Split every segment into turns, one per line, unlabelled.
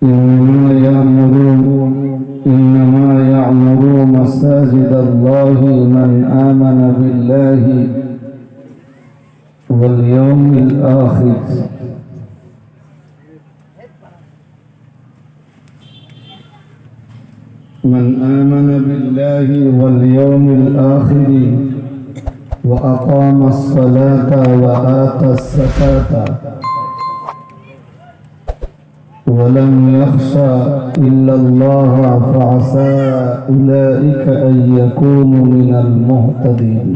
إنما يعمر مساجد الله من آمن بالله واليوم الآخر واليوم الآخر وأقام الصلاة وآتى الزكاة ولم يخشى إلا الله فعسى أولئك أن يكونوا من المهتدين.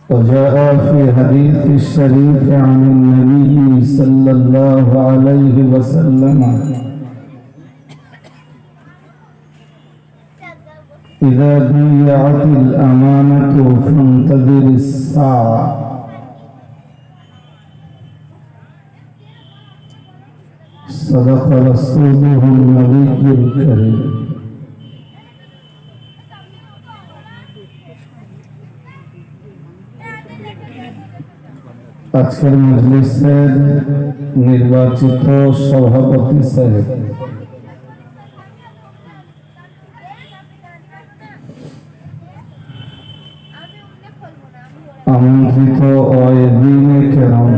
وجاء في حديث الشريف عن النبي صلى الله عليه وسلم: إذا ضيعت الأمانة فانتظر الساعة. صدق رسوله النبي الكريم. আজকের মজলিসের নির্বাচিত সভাপতি সাহেব, আমন্ত্রিত ওয়াইদিনে কেরাম,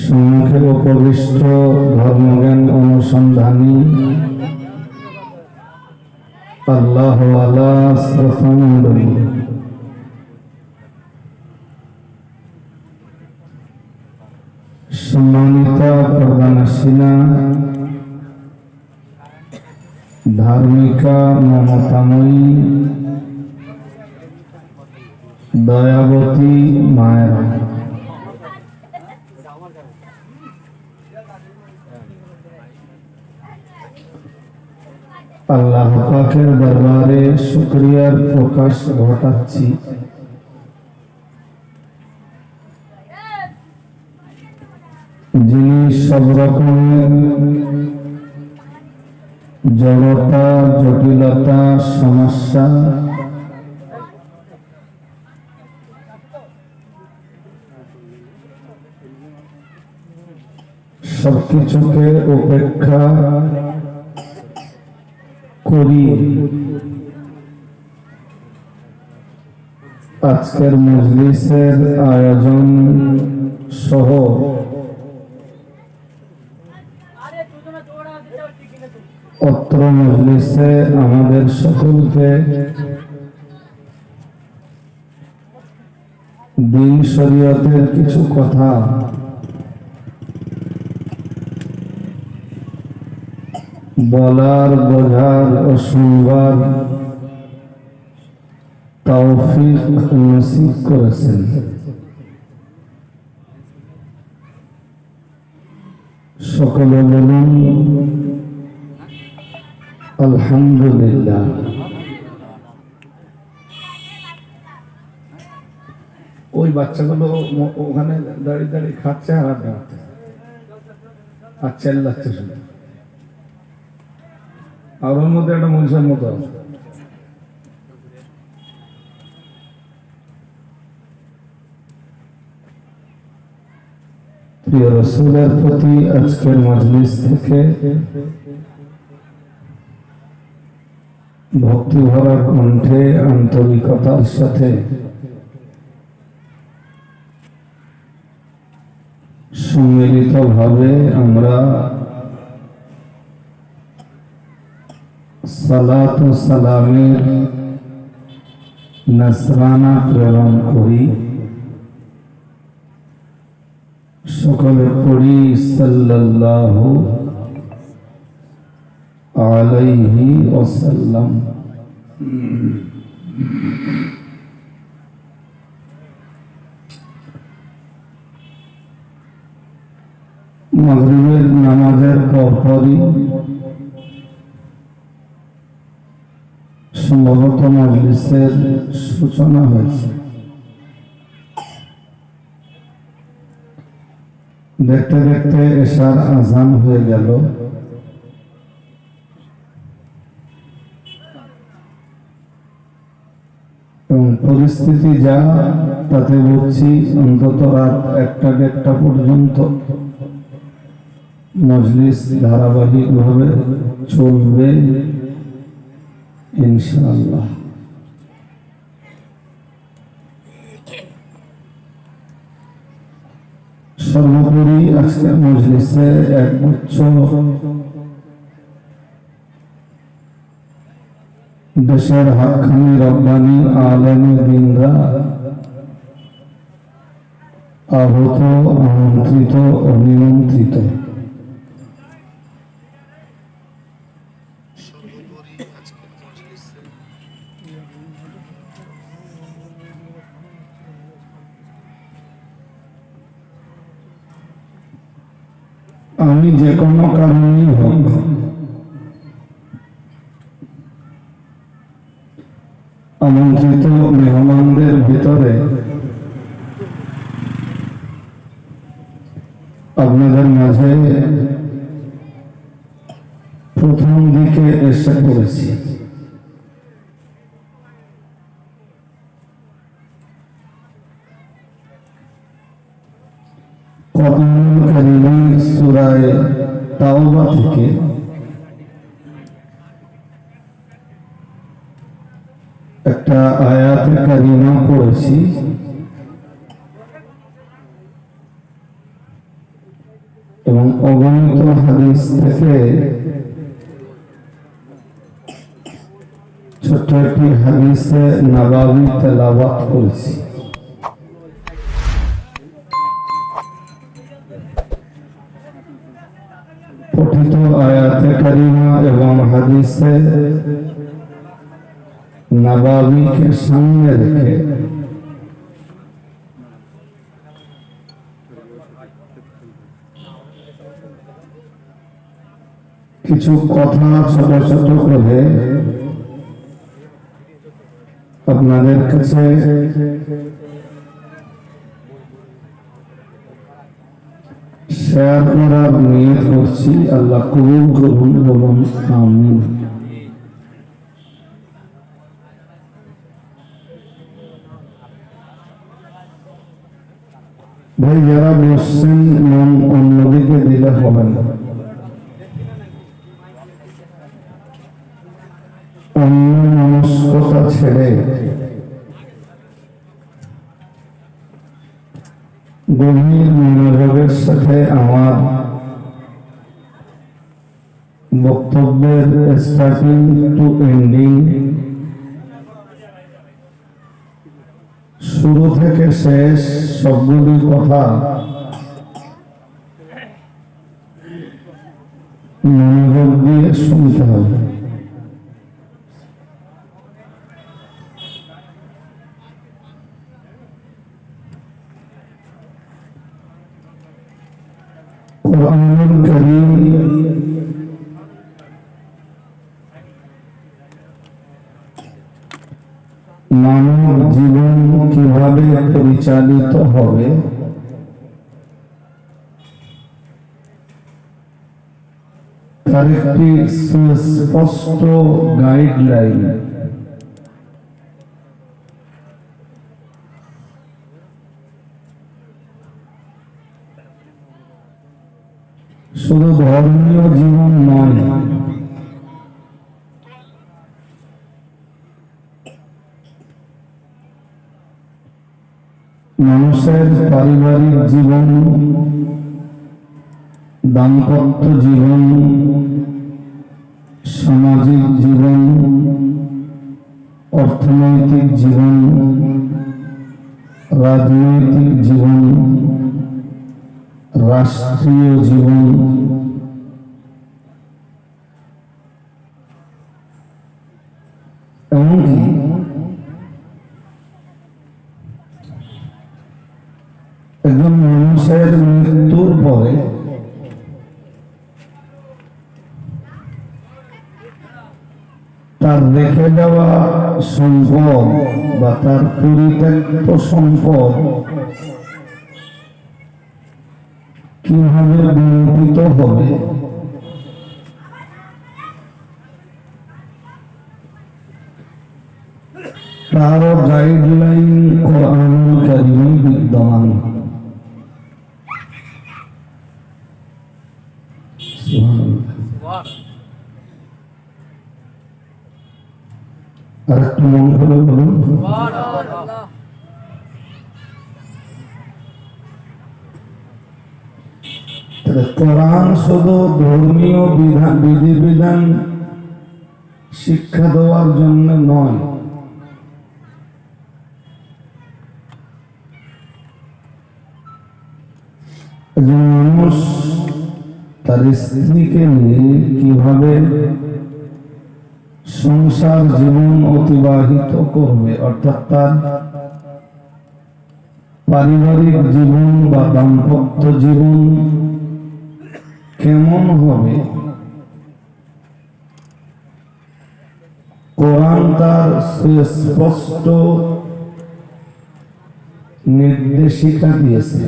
সম্মুখে উপবিষ্ট ধর্মজ্ঞান অনুসন্ধানী আল্লাহওয়ালা শ্রোতা মণ্ডলী, সম্মানিতা প্রধানশীলা, ধার্মিকা মমতাময়ী দয়াবতী মায়েরা, আল্লাহ পাকের দরবারে শুকরিয়ার প্রকাশ ঘটাচ্ছি যিনি সব রকমের জড়তা, জটিলতা, সমস্যা সবকিছুকে উপেক্ষা করি আজকের মজলিসের আয়োজন সহ অত্র মজলিসে আমাদের সকলকে দ্বীন শরীয়তের কিছু কথা বলার, বোঝার ও শুনবার তৌফিক নসিব করেছেন। সকলে বলুন আলহামদুলিল্লাহ। ওই বাচ্চাগুলো ওখানে দাঁড়িয়ে দাঁড়িয়ে খাচ্ছে আর চেল্লাচ্ছে শুধু, আর ওর মধ্যে একটা মানুষের মতো আছে। প্রিয় রাসূলের প্রতি আজকের মজলিস থেকে ভক্তি ভরা কণ্ঠে আন্তরিকতার সাথে সম্মিলিত ভাবে আমরা সালাত ও সালামের নসরানা প্রেরণ করি। সকলে পড়ি সাল্লাল্লাহু আলাইহি ওয়াসাল্লাম। মাগরিবের নামাজের পরপরই সম্ভবত মজলিসের সূচনা হয়েছে। দেখতে দেখতে এশার আজান হয়ে গেল। পরিস্থিতি যা, তাতে বুঝছি অন্তত রাত 1টা পর্যন্ত মজলিস ধারাবাহিকভাবে চলবে ইনশাআল্লাহ। সর্বোপরি আজকের মজলিসে একগুচ্ছ দেশের হাক্কানি রব্বানি আলেমে দ্বীনরা আহত, আমন্ত্রিত ও নিমন্ত্রিত। আমি যে কোনো কারণেই হোক আমন্ত্রিত মেহমানদের ভিতরে আপনাদের মাঝে প্রথম দিকে এসে পড়েছি। কোরআনুল কারীমের সূরা তাওবা থেকে একটা আয়াতে কারিমা পড়েছি। এবং অগণিত হাদিস থেকে ছোট্ট একটি হাদিসে নববী তেলাওয়াত করেছি। পঠিত আয়াতে কারিমা এবং হাদিসে নববীকে সামনে রেখে কিছু কথা ছোট ছোট করে আপনাদের কাছে শেয়ার করার নিয়ত করছি। আল্লাহ কবুল করুন, বলুন আমিন। ভাই যারা বসছেন মন অন্যদিকে দিলে হবে না। অন্য মনস্কতা ছেড়ে গভীর মনোযোগের সাথে আমার বক্তব্যের স্টার্টিং টু এন্ডিং, শুরু থেকে শেষ সবগুলি কথা মনোযোগ দিয়ে শুনতে হবে। কোরআনুল কারীম মানব জীবন কিভাবে পরিচালিত হবে তার একটি সুস্পষ্ট গাইডলাইন। শুধু ধর্মীয় জীবন নয়, মানুষের পারিবারিক জীবন, দাম্পত্য জীবন, সামাজিক জীবন, অর্থনৈতিক জীবন, রাজনৈতিক জীবন, রাষ্ট্রীয় জীবন, এমনকি একজন মানুষের মৃত্যুর পরে তার রেখে যাওয়া সম্পদ বা তার পরিত্যক্ত সম্পদ কিভাবে বন্টিত হবে তার গাইডলাইন কোরআনুল কারীমে বিদ্যমান। আর একটু মন করে বলুন কোরআন শুধু ধর্মীয় বিধিবিধান শিক্ষা দেওয়ার জন্য নয়, মানুষ তার স্ত্রীকে নিয়ে কিভাবে সংসার জীবন অতিবাহিত করবে, অর্থাৎ তার পারিবারিক জীবন বা দাম্পত্য জীবন কেমন হবে, কোরআন তার সুস্পষ্ট নির্দেশিকা দিয়েছে।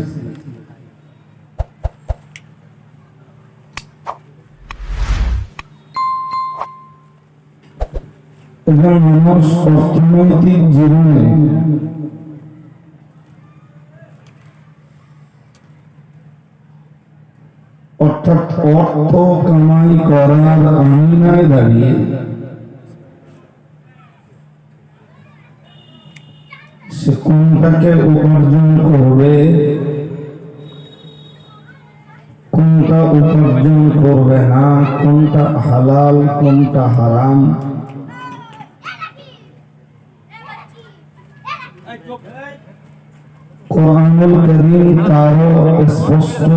এবং মানুষ অর্থনৈতিক জীবনে অর্থাৎ অর্থ কামাই করার আঙিনায় দাঁড়িয়ে সে কোনটাকে উপার্জন করবে, কোনটা উপার্জন করবে না, কোনটা হালাল কোনটা হারাম, কোরআনুল কারীম তারও স্পষ্ট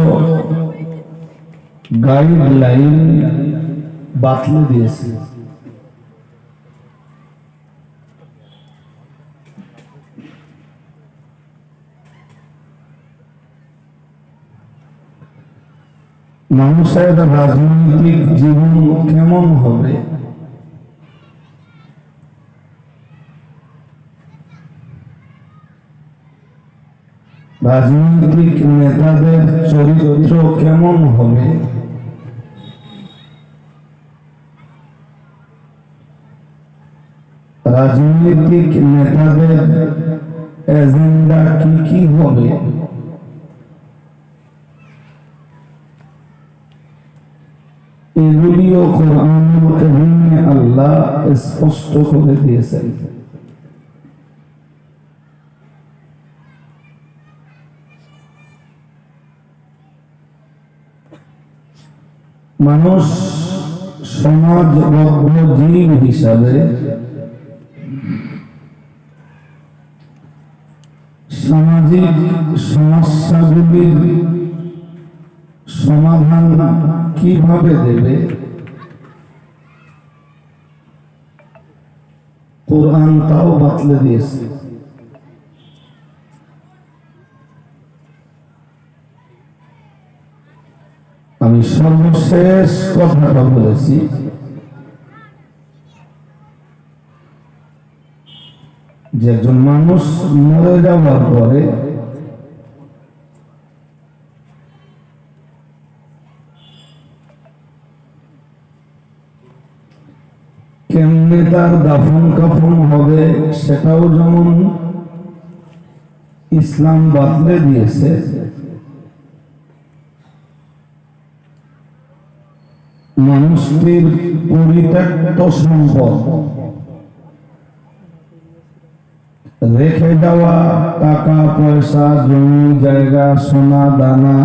গাইডলাইন বাতলে দিয়েছে। মানুষের রাজনৈতিক জীবন কেমন হবে, রাজনৈতিক নেতাদের চরিত্র কেমন হবে, রাজনৈতিক নেতাদের এজেন্ডা কি কি হবে, এগুলিও কোরআনুল কারীমে আল্লাহ স্পষ্ট করে দিয়েছেন। মানুষ সমাজবদ্ধ জীব হিসাবে সামাজিক সমস্যাগুলির সমাধান কিভাবে দেবে, কোরআন তাও বাতলে দিয়েছে। আমি সর্বশেষ কথাটা বলেছি, যে একজন মানুষ মরে যাওয়ার পরে কেমনে তার দাফন কাফন হবে সেটাও যেমন ইসলাম বাতলে দিয়েছে, মানুষটির পরিত্যক্ত সম্পদ রেখে যাওয়া টাকা পয়সা জমি জায়গা সোনা দানা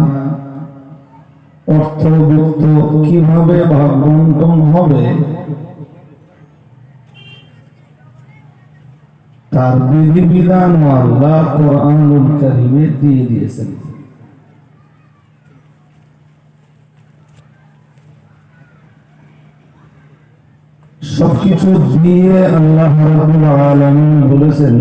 অর্থবিত্ত কিভাবে ভাগ বন্টন হবে তার বিধিবিধান আল্লাহ কোরআনুল কারীমে দিয়ে দিয়েছেন। সবকিছু দিয়ে আল্লাহ রাব্বুল আলামিন বলেছেন,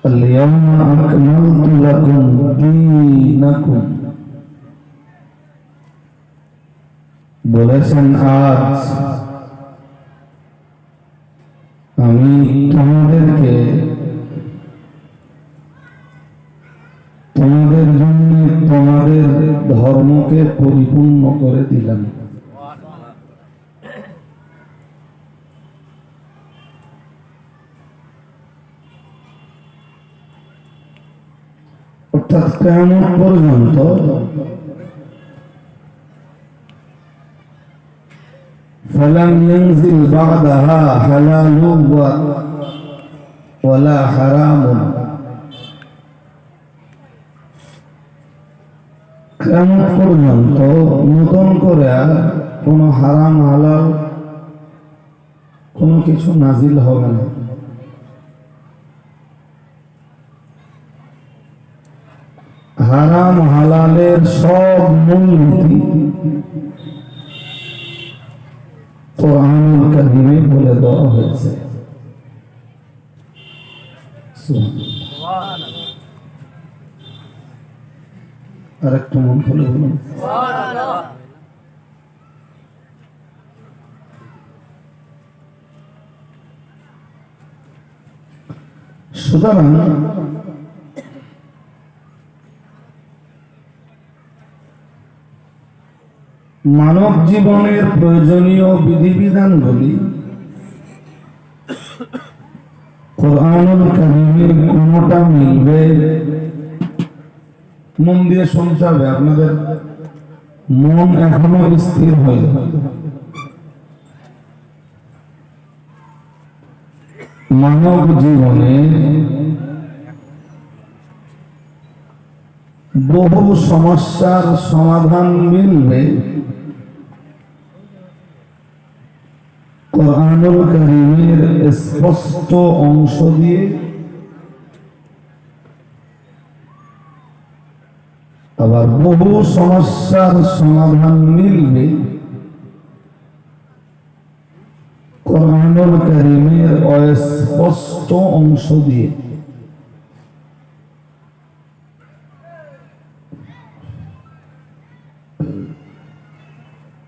আল-ইয়াওমা আকমালতু লাকুম দীনাকুম, বলেছেন আজ আমি তোমাদেরকে তোমাদের জন্য তোমাদের ধর্মকে পরিপূর্ণ করে দিলাম। অর্থাৎ কিয়ামত পর্যন্ত ফালাম ইয়ানজিল বা'দাহা হালালুন ওয়ালা হারামুন, কিয়ামত পর্যন্ত নতুন করে কোন হারাম হালাল কোনো কিছু নাজিল হবে না। হারাম হালালের সব মূলনীতি কোরআনুল কারীমে বলে দেওয়া হয়েছে। সুবহানাল্লাহ। আরেকটু মন খুলে বলুন সুবহানাল্লাহ। সুতরাং মানব জীবনের প্রয়োজনীয় বিধিবিধানগুলি কোরআনুল কারীমে কোনটা মিলবে, মন দিয়ে শুনতে হবে। আপনাদের মন এখনো স্থির হয়নি। মানব জীবনে বহু সমস্যার সমাধান মিলবে কোরআনুল কারীমের স্পষ্ট অংশ দিয়ে, আবার বহু সমস্যার সমাধান মিলবে কোরআনুল কারীমের অস্পষ্ট অংশ দিয়ে।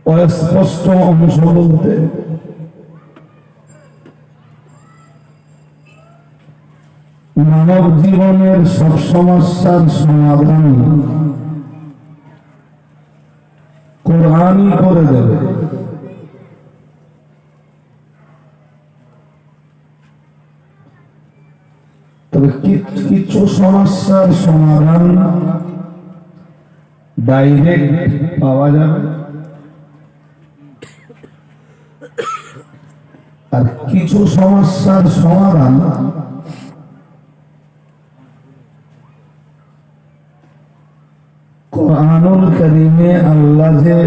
অস্পষ্ট অংশ বলতে মানব জীবনের সব সমস্যার সমাধান কোরআনই করে দেবে। তবে কিছু সমস্যার সমাধান ডাইরেক্ট পাওয়া যাবে, আর কিছু সমস্যার সমাধান কোরআনুল কারীমে আল্লাহ যে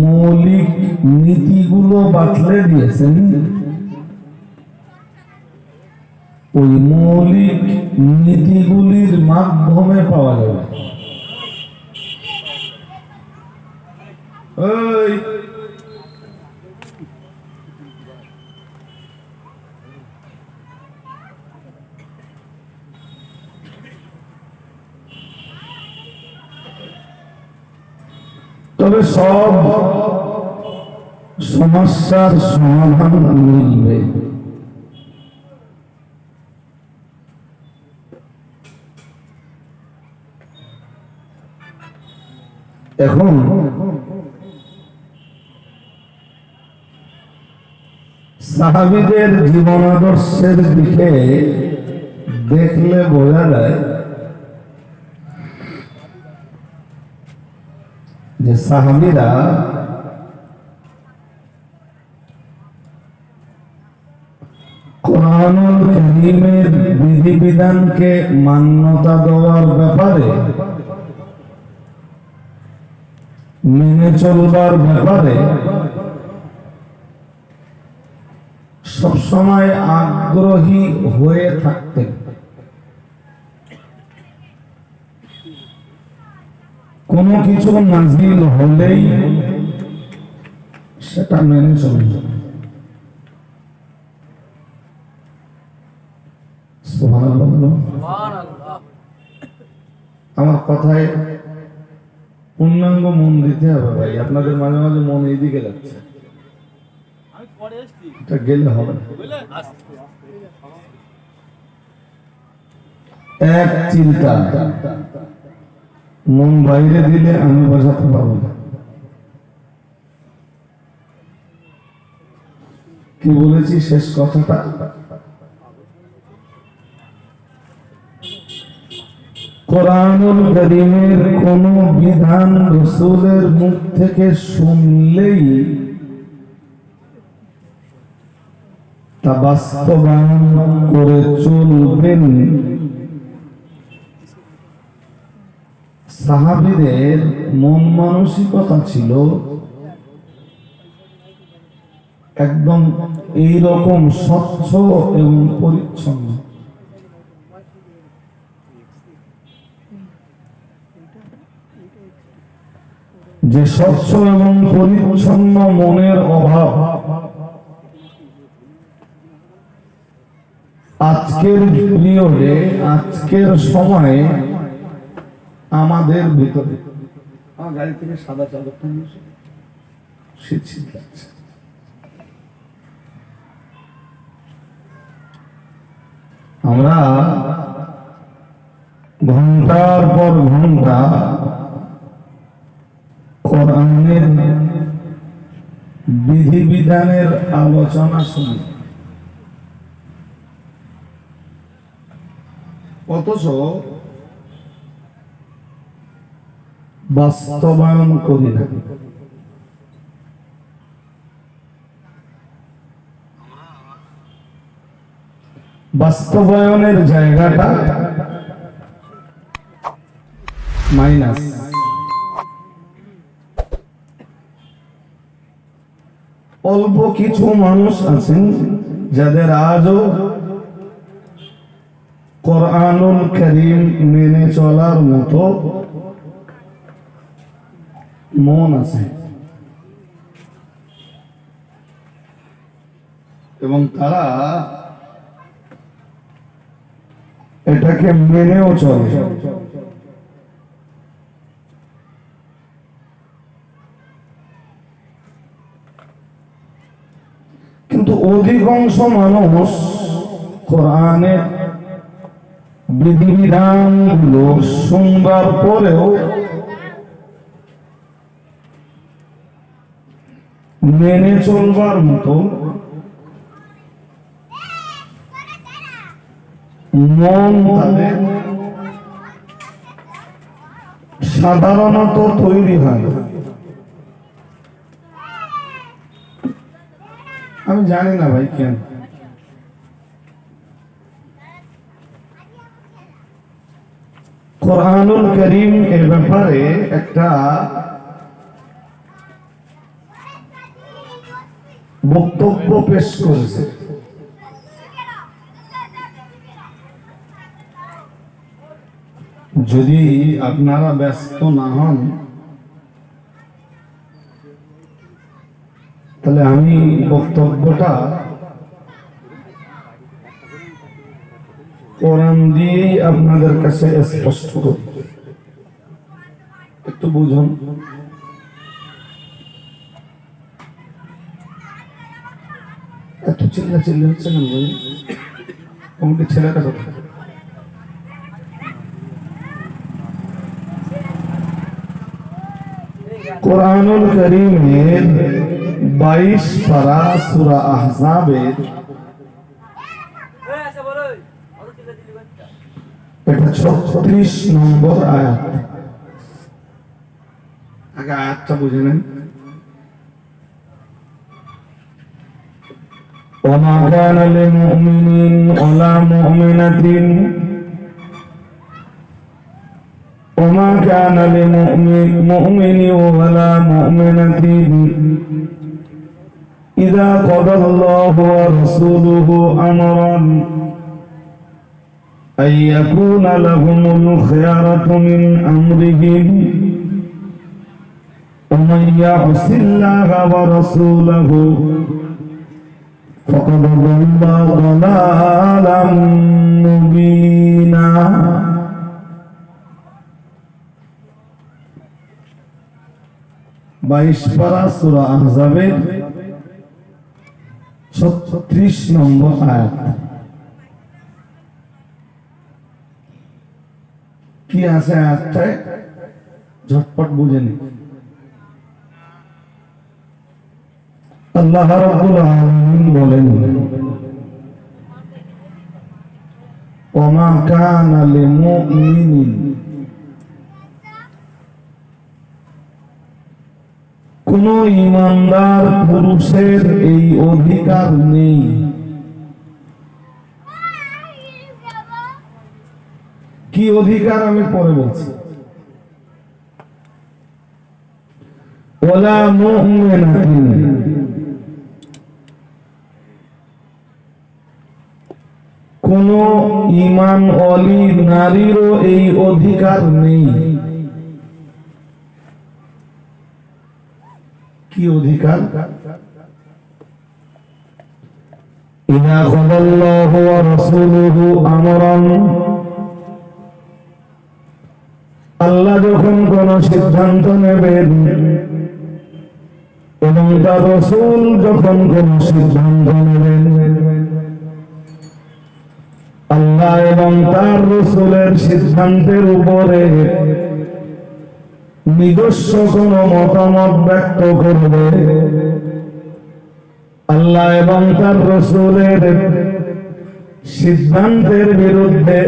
মৌলিক নীতিগুলো বাতলে দিয়েছেন, ওই মৌলিক নীতিগুলির মাধ্যমে পাওয়া যাবে। তবে সব সমস্যার সমাধান মিলবে। এখন সাহাবীদের জীবন আদর্শের দিকে দেখলে বোঝা যায় যে সাহাবীরা কোরআনুল কারীমের বিধিবিধানকে মান্যতা দেওয়ার ব্যাপারে, মেনে চলবার ব্যাপারে সবসময় আগ্রহী হয়ে থাকতেন। কোনো কিছু নাজিল হলেই সেটা মেনে চলতেন। সুবহানাল্লাহ। আমার কথায় পূর্ণাঙ্গ মন দিতে হবে ভাই। আপনাদের মাঝে মাঝে মন এইদিকে যাচ্ছে, এটা গেলে হবে না। এক চিন্তা মন বাইরে দিলে আমি বোঝাতে পারবো না। কি বলেছি শেষ কথাটা? কোরআনুল কারীমের কোন বিধান রাসূলের মুখ থেকে শুনলেই তা বাস্তবায়ন করে চলবেন। সাহাবীদের মন মানসিকতা ছিল একদম এইরকম স্বচ্ছ এবং পরিচ্ছন্ন। যে স্বচ্ছ এবং পরিচ্ছন্ন মনের অভাব আজকের পিরিয়ডে, আজকের সময়ে আমাদের ভিতরে। আমার গাড়ি থেকে সাদা চাদরটা নিয়েছে, শীত শীত লাগছে। আমরা ঘন্টার পর ঘন্টা কোরআনের বিধিবিধানের আলোচনা শুনি, অথচ বাস্তবায়ন করি না। বাস্তবায়নের জায়গাটা মাইনাস। অল্প কিছু মানুষ আছেন যাদের আজও কোরআনুল কারীম মেনে চলার মতো মন আছে এবং তারা এটাকে মেনেও চলে। কিন্তু অধিকাংশ মানুষ কোরআনের বিধিবিধানগুলো শুনবার পরেও মেনে চলবার মতো মন তাদের সাধারণত তৈরি হয়। আমি জানি না ভাই কেন। কোরআনুল কারীম এর ব্যাপারে একটা বক্তব্য পেশ করেছে। যদি আপনারা ব্যস্ত না হন তাহলে আমি বক্তব্যটা কোরআন দিয়েই আপনাদের কাছে স্পষ্ট করি, একটু বুঝুন। এত চিল্লাচিল্লি হচ্ছে কেন ভাই? আমাকে ছেলেটা কথা কোরআনুল কারীমের 22 পারা সূরা আহজাবের এটা 36 নম্বর আয়াত। আগে আয়াতটা বুঝে নেন। وما كان لمؤمن ولا مؤمنة وما كان لمؤمن ولا مؤمنة إذا قضى الله ورسوله أمرا أن يكون لهم الخيرة من أمرهم ومن يعص الله ورسوله فقد ضل ضلالا مبينا। বাইশ পারা সূরা আহজাবের 36 নম্বর আয়াত। কি আছে আয়াতটায় ঝটপট বুঝে নিন। আল্লাহ রাব্বুল আলামিন বলেন ওমা কানা লিমুমিনিন, কোন ঈমানদার পুরুষের এই অধিকার নেই। কি অধিকার আমি পরে বলছি। ওয়ালা মুমিনাতিন, কোন ঈমানওয়ালী নারীরও এই অধিকার নেই। কি অধিকার? ইযা কাদাল্লাহু ওয়া রাসূলুহু আমরান, আল্লাহ যখন কোন সিদ্ধান্ত নেবেন এবং তার রাসূল যখন কোন সিদ্ধান্ত নেবেন, আল্লাহ এবং তার রাসূলের সিদ্ধান্তের উপরে নিজস্ব কোন মতামত ব্যক্ত করবে, আল্লাহ এবং তার রাসূলের সিদ্ধান্তের বিরুদ্ধে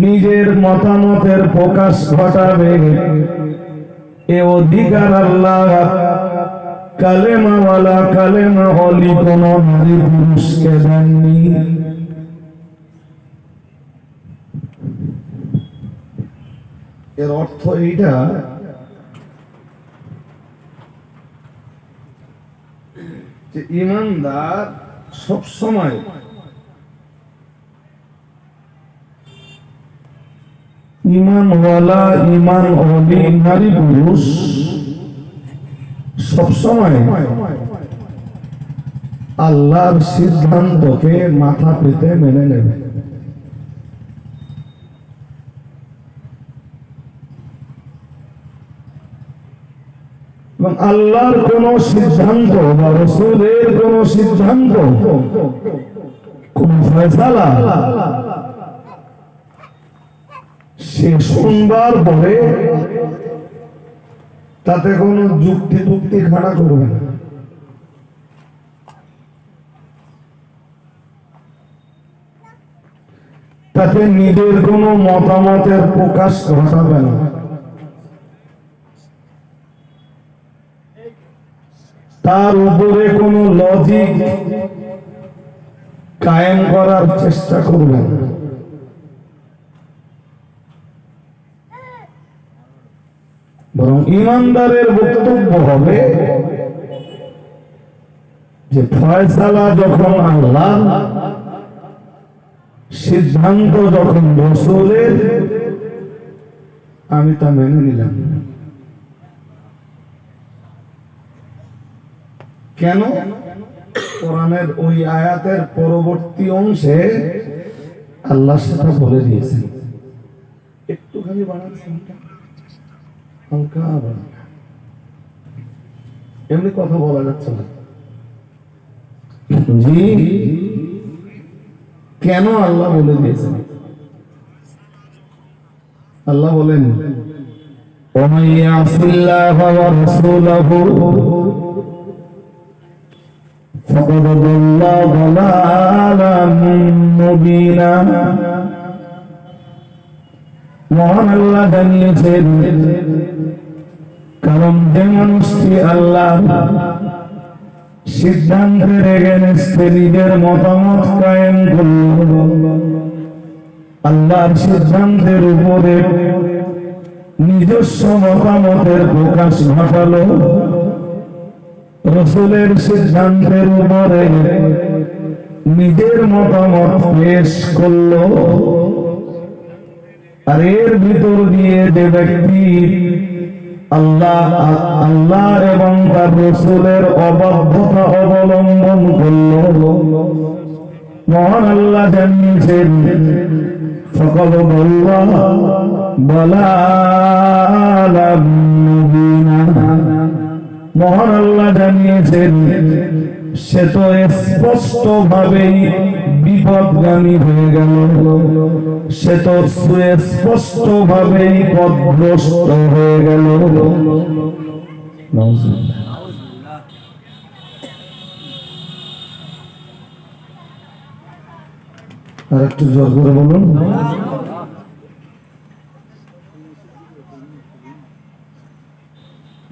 নিজের মতামতের প্রকাশ ঘটাবে, এ অধিকার আল্লাহ কালেমাওয়ালা কালেমাওয়ালী কোন নারী পুরুষকে দেননি। এর অর্থ এইটা যে ঈমানদার সব সময় ঈমানওয়ালা ঈমানওয়ালী নারী পুরুষ সবসময় আল্লাহর সিদ্ধান্তকে মাথা পেতে মেনে নেবে। এবং আল্লাহর কোন সিদ্ধান্ত বা রাসূলের কোন সিদ্ধান্ত, কোন ফয়সালা সে শুনবার পরে তাতে কোন যুক্তি টুক্তি খাড়া করবে না, তাতে নিজের কোন মতামতের প্রকাশ ঘটাবে না, তার উপরে কোন লজিক কায়েম করার চেষ্টা করবে না। বরং ঈমানদারের বক্তব্য হবে যে ফয়সালা যখন আল্লাহ, সিদ্ধান্ত যখন রাসূলের, আমি তা মেনে নিলাম। কেন? কোরআনের ওই আয়াতের পরবর্তী অংশে আল্লাহ সেটা বলে দিয়েছেন। একটুখানি বাড়াচ্ছেন, হালকা বাড়ান, এমনি কথা বলা যাচ্ছে না। জি, কেন আল্লাহ বলে দিয়েছেন? আল্লাহ বলেন, ওমান ইয়াসিল্লাহ ওয়া রাসূলাহু ফাকাদ দাল্লা দালালাম মুবিনা। মহান আল্লাহ জানিয়েছেন, কারণ যে মানুষটি আল্লাহ সিদ্ধান্তের এগেনস্টে নিজের মতামত কায়েম করল, আল্লাহর সিদ্ধান্তের উপরে নিজস্ব মতামতের প্রকাশ ঘটালো, রাসূলের সিদ্ধান্তের উপরে নিজের মতামত পেশ করলো, আর এর ভিতর দিয়ে যে ব্যক্তি আল্লাহ এবং তার রাসূলের অবাধ্যতা অবলম্বন করল, মহান আল্লাহ জানিয়েছেন, ফাকাদ দাল্লা দালালাম মুবিনা। মহান আল্লাহ জানিয়েছেন, সে তো স্পষ্ট ভাবেই বিপদগামী হয়ে গেল, সে তো সুস্পষ্ট ভাবেই পথভ্রষ্ট হয়ে গেল। আর একটু জোর করে বলুন।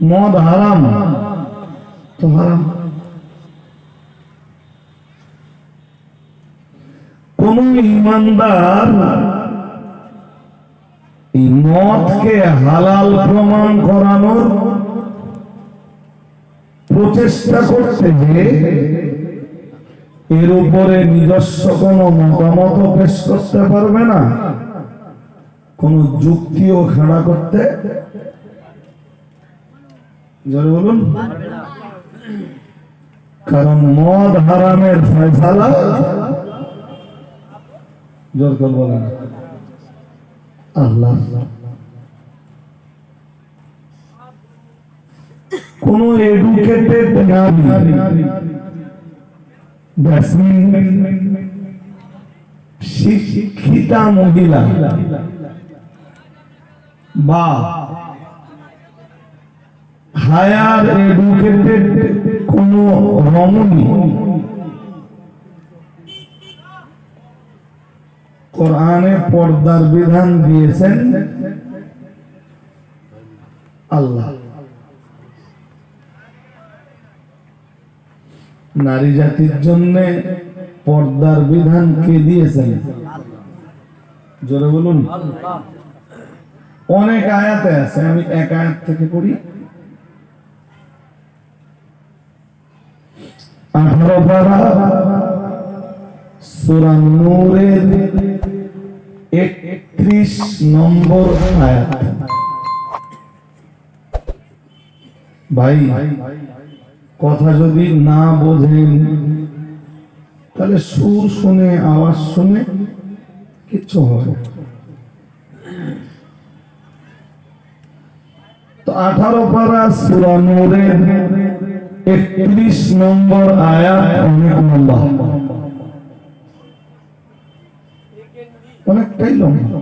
মদ হারাম তো হারাম। কোন ইমানদার এই মদকে হালাল প্রমাণ করানোর প্রচেষ্টা করতে যে এর উপরে নিজস্ব কোনো মতামত পেশ করতে পারবে না, কোন যুক্তিও খাড়া করতে জোরে বলুন। কারণ মদ হারামের ফয়সালা জোর করে বলেন আল্লাহ। কোন এডুকেটেড নারী শিক্ষিতা মহিলা বা হায়ার এডুকেটেড কোন রমণী কোরআনে পর্দার বিধান দিয়েছেন আল্লাহ। নারী জাতির জন্য পর্দার বিধান কে দিয়েছেন? জোরে বলুন। অনেক আয়াতে আছে, আমি এক আয়াত থেকে পড়ি। 18 পারা সূরা নূরের 31 নম্বর আয়াত। ভাই কথা যদি না বোঝেন তাহলে সুর শুনে আওয়াজ শুনে কিচ্ছু হবে। তো 18 পারা সূরা নূরের 31 নম্বর আয়াত অনেক লম্বা, অনেকটাই লম্বা।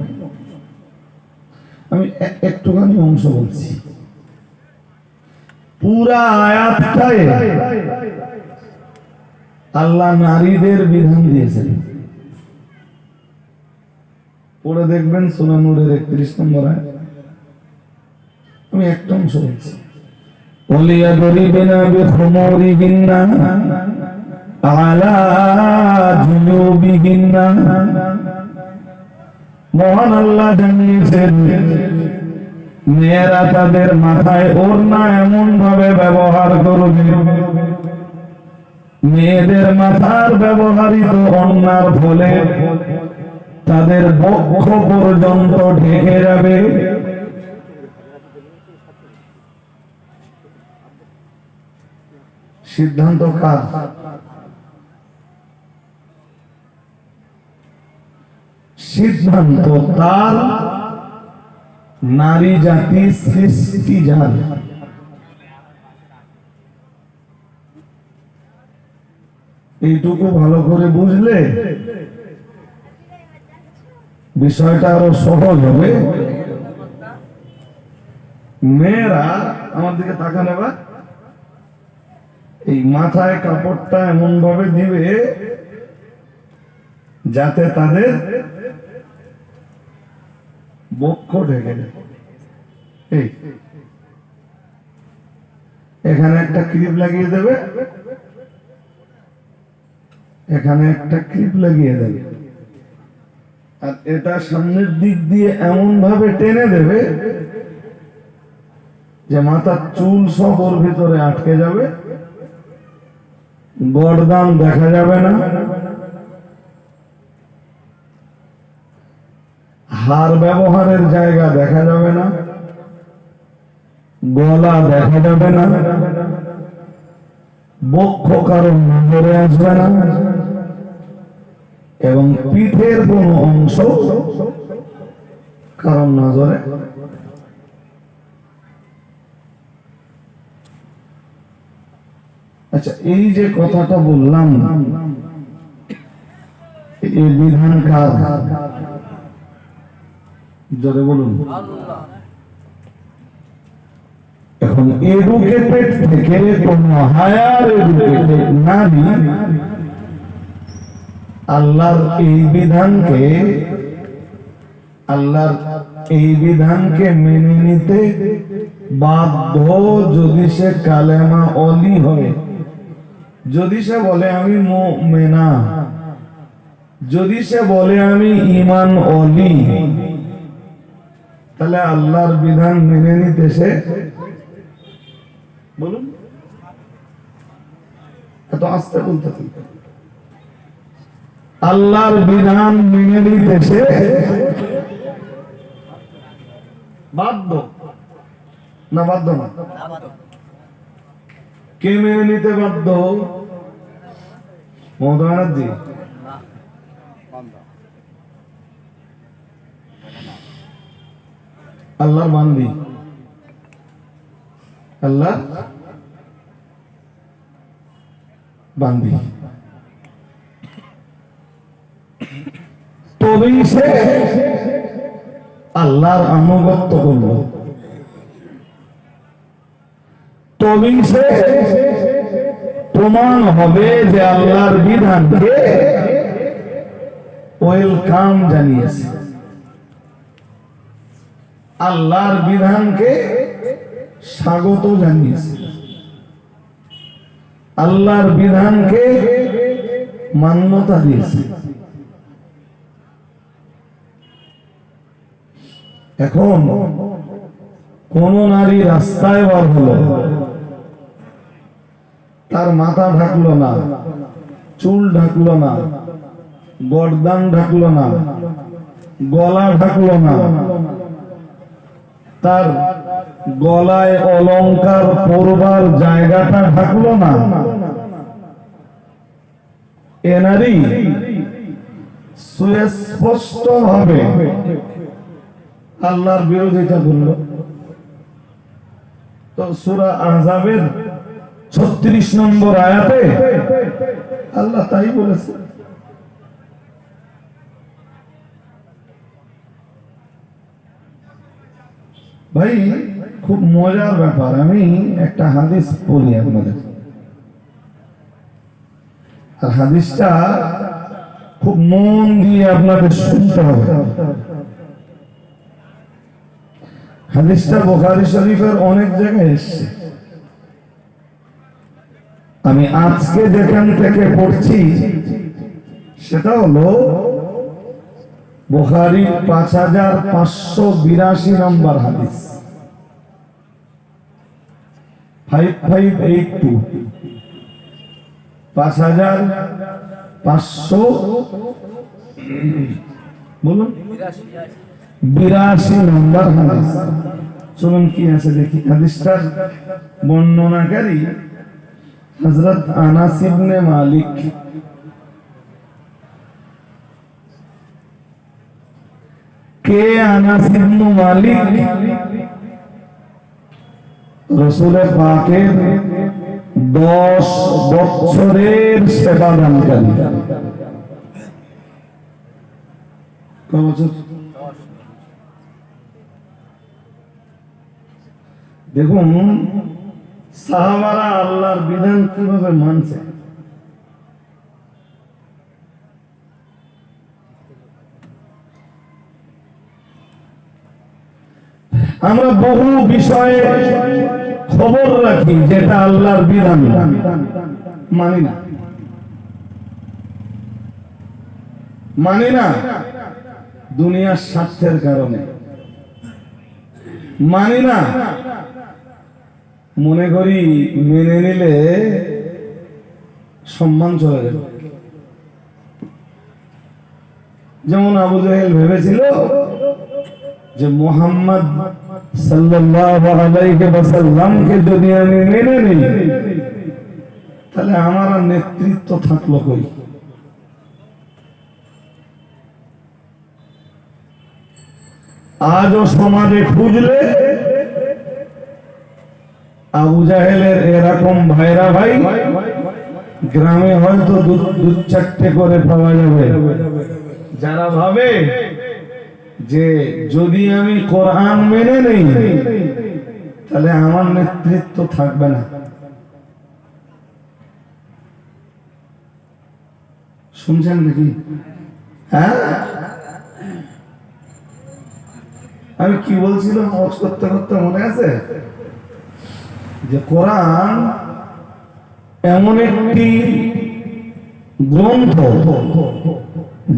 আমি একটুখানি অংশ বলছি। পুরা আয়াতটায় আল্লাহ নারীদের বিধান দিয়েছেন। পড়ে দেখবেন সূরা নূরের 31 নম্বর আয়াত। আমি একটা অংশ বলছি। ওলিয়াদরিবিনা বিখুমুরিহিন্না আলা জুনুবিহিন্না। মহান আল্লাহ জানিয়েছেন মেয়েরা তাদের মাথায় ওড়না এমন ভাবে ব্যবহার করবে, মেয়েদের মাথার ব্যবহৃত ওড়নার ফলে তাদের বক্ষ পর্যন্ত ঢেকে যাবে। সিদ্ধান্ত কার? সিদ্ধান্ত তার, নারী জাতি সৃষ্টি যার। এইটুকু ভালো করে বুঝলে বিষয়টা আরো সহজ হবে। মেয়েরা আমার দিকে তাকান এবার। এই মাথায় কাপড়টা এমন ভাবে দিবে যাতে তাদের বক্ষ ঢেকে যায়। এই এখানে একটা ক্লিপ লাগিয়ে দেবে, এখানে একটা ক্লিপ লাগিয়ে দেবে, আর এটা সামনের দিক দিয়ে এমন ভাবে টেনে দেবে যে মাথার চুল সব ওর ভিতরে আটকে যাবে, গর্দান দেখা যাবে না, হার ব্যবহারের জায়গা দেখা যাবে না, গলা দেখা যাবে না, বক্ষ কারণ নজরে আসবে না, এবং পিঠের কোন অংশ কারণ নজরে। আচ্ছা, এই যে কথাটা বললাম, এই বিধান কার? জোরে বলুন। এখন এডুকেটেড থেকে কোন হায়ার এডুকেটেড নারী আল্লাহর এই বিধানকে মেনে নিতে বাধ্য যদি সে কালেমা অলি হয়, যদি সে বলে আমি মুমিনা, যদি সে বলে আমি ঈমান অলি, তাহলে আল্লাহর বিধান মেনে নিতে সে, বলুন এত আস্তে বলতে, আল্লাহর বিধান মেনে নিতে সে বাধ্য না? বাধ্য না? কে মেনে নিতে বাধ্য? মমতা ব্যানার্জি? আল্লাহর বান্দি, আল্লাহ বান্দি, তবেই সে আল্লাহর আনুগত্য করল, তবেই সে প্রমাণ হবে যে আল্লাহর বিধানকে ওয়েলকাম জানিয়েছে, আল্লাহর বিধানকে স্বাগত জানিয়েছে, আল্লাহর বিধানকে মান্যতা দিয়েছে। এখন কোন নারী রাস্তায় বার হলো, তার মাথা ঢাকলো না, চুল ঢাকলো না, গর্দান ঢাকলো না, গলা ঢাকলো না, তার গলায় অলংকার পরবার জায়গাটা ঢাকলো না, এ নারী সুস্পষ্ট ভাবে আল্লাহর বিরোধিতা করল। তো সূরা আহজাবের 36 নম্বর আয়াতে আল্লাহ তাই বলেছে। ভাই খুব মজার ব্যাপার, আমি একটা হাদিস বলি আপনাদের, আর হাদিসটা খুব মন দিয়ে আপনাদের শুনতে হবে। হাদিসটা বুখারী শরীফের অনেক জায়গায় এসেছে, আমি আজকে যেখান থেকে পড়ছি সেটা হলো বুখারীর 5582 নম্বর হাদিস, 5582, 5500 বলুন 82 নম্বর হাদিস। চলুন কি আছে দেখি। হাদিসটার বর্ণনাকারী হযরত আনাস ইবনে মালিক। কে আনাস ইবনে মালিক? রাসূল পাকের 10 বছরের সেবাদানকারী। কত বছর? দেখুন সাহাবারা আল্লাহর বিধান কিভাবে মানছে। আমরা বহু বিষয়ে খবর রাখি যেটা আল্লাহর বিধান মানি না, মানি না দুনিয়ার স্বার্থের কারণে, মানি না মনে করি মেনে নিলে সম্মান চলে যাবে। যেমন আবু জাহেল ভেবেছিল যে মুহাম্মদ সাল্লাল্লাহু আলাইহি ওয়াসাল্লামকে যদি আমি মেনে নিই তাহলে আমার নেতৃত্ব থাকলো কই। আজও সমাজে খুঁজলে আবু জাহেলের এরকম ভাইরা ভাই গ্রামে হয়তো দু চারটে করে পাওয়া যাবে, যারা ভাবে যে যদি আমি কোরআন মেনে নেই তাহলে আমার নেতৃত্ব থাকবে না। শুনছেন নাকি? হ্যাঁ, আমি কি বলছিলাম ওয়াজ করতে করতে মনে আছে যে কোরআন এমন একটি গ্রন্থ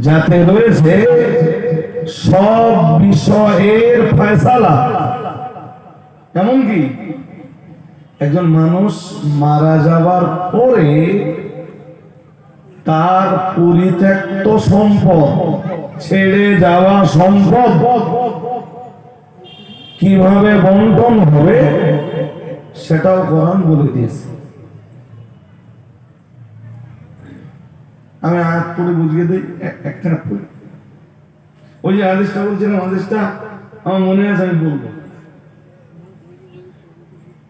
যাতে রয়েছে সব বিষয়ের ফয়সালা। এমনকি একজন মানুষ মারা যাবার পরে তার পরিত্যক্ত সম্পদ, ছেড়ে যাওয়া সম্পদ কিভাবে বন্টন হবে সেটাও কোরআন বলে দিয়েছে। আমি আয়াত পড়ে বুঝিয়ে দিই, একটা পড়ি। ওই যে হাদিসটা বলছিলাম, হাদিসটা আমার মনে আছে, আমি বলবো।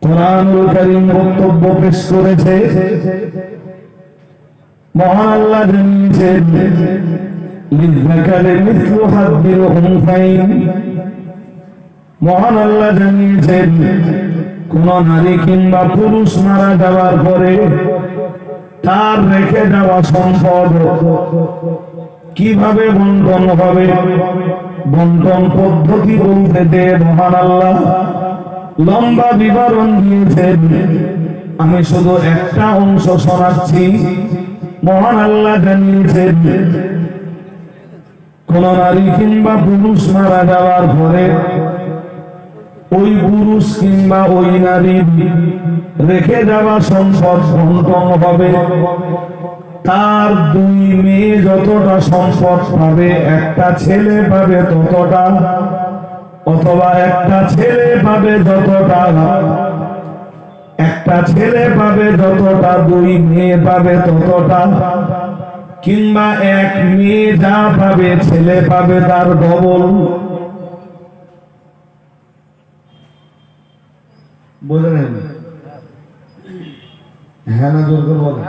কোরআনুল কারীম বক্তব্য পেশ করেছে, মহান আল্লাহ জানিয়েছেন লিযাকারি মিসলু হাযিল উনসাইন। মহান আল্লাহ জানিয়েছেন কোন নারী কিংবা পুরুষ মারা যাওয়ার পরে তার রেখে যাওয়া সম্পদ কিভাবে বন্টন হবে, বন্টন পদ্ধতি বলতে যে মহান আল্লাহ লম্বা বিবরণ দিয়েছেন। আমি শুধু একটা অংশ শোনাচ্ছি। মহান আল্লাহ জানিয়েছেন কোন নারী কিংবা পুরুষ মারা যাওয়ার পরে ওই পুরুষ কিংবা ওই নারী রেখে যাওয়া সম্পদ বন্টন হবে। তার দুই মেয়ে যতটা সম্পদ পাবে, একটা ছেলে পাবে ততটা, অথবা একটা ছেলে পাবে যতটা, একটা ছেলে পাবে যতটা, দুই মেয়ে পাবে ততটা, কিংবা এক মেয়ে যা পাবে ছেলে পাবে তার ডবল। বোঝা যায় না? হ্যাঁ না জোর করে বলে।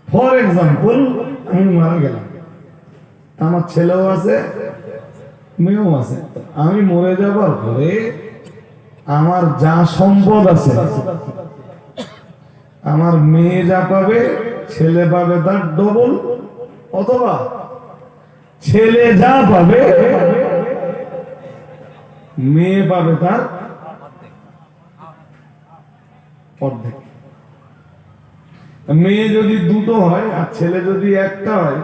ফর এক্সাম্পল, আমি মারা গেলাম, আমার ছেলেও আছে মেয়েও আছে। আমি মরে যাবার পরে আমার যা সম্পদ আছে, আমার মেয়ে যা পাবে ছেলে পাবে তার ডবল, অথবা ছেলে যা পাবে মেয়ে পাবে তার অর্ধেক। মেয়ে যদি দুটো হয় আর ছেলে যদি একটা হয়,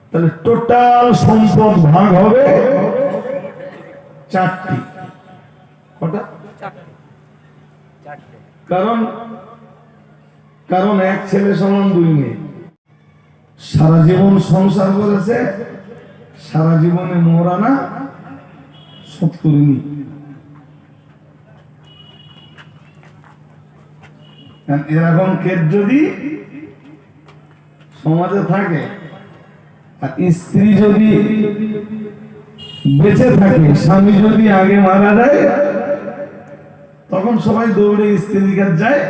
তাহলে টোটাল সম্পদ ভাগ হবে চারটি। কটা? কারণ এক ছেলে সমান দুই মেয়ে। সারা জীবন সংসার করেছে, সারা জীবনে মোহরানা শোধ করিনি। এরকম কেস যদি সমাজে থাকে, আর স্ত্রী যদি বেঁচে থাকে, স্বামী যদি আগে মারা যায়, তখন সবাই দৌড়ে স্ত্রীর কাছে যায়,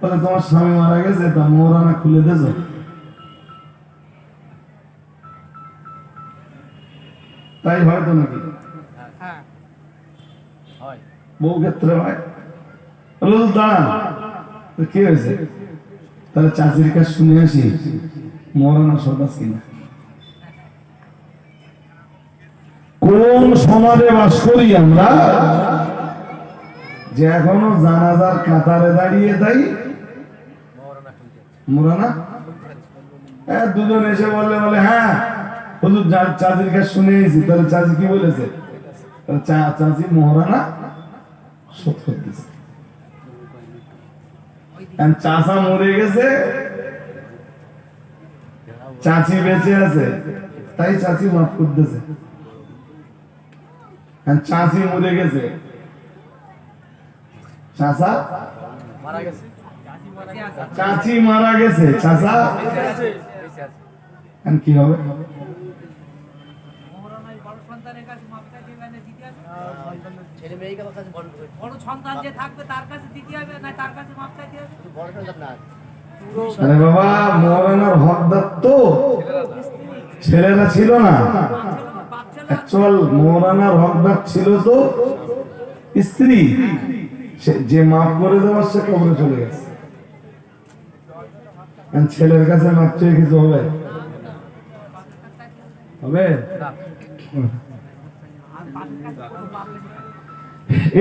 বলে তোমার স্বামী মারা গেছে, তা মোহরানা খুলে দেছো। তাই হয়তো নাকি বহু ক্ষেত্রে হয়। রোজ দাঁড়ান, কি হয়েছে? তাহলে চাচির কাছে শুনে আসি মোহরানা সদাস কিনা। কোন সমাজে বাস করি আমরা যে এখনো জানাজার কাতারে দাঁড়িয়ে তাই মোহরানা? দুজন এসে বলে হ্যাঁ হুজুর চাচির কাছে শুনে এসেছি। তাহলে চাচি কি বলেছে? চাচি মোহরানা শোধ করতেছে। চাচা মরে গেছে, চাচি বেঁচে আছে, তাই চাচি মাফ করতেছে। চাচি মরে গেছে, চাচা মারা গেছে, চাচি মারা গেছে, চাচা কি হবে? আরে বাবা, মোহরানার হকদার তো ছেলেরা ছিল না। অ্যাকচুয়াল মোহরানার হকদার ছিল তো স্ত্রী। যে মাফ করে দেওয়ার সে কবরে চলে গেছে। ছেলের কাছে মাপছে কিছু হবে হবে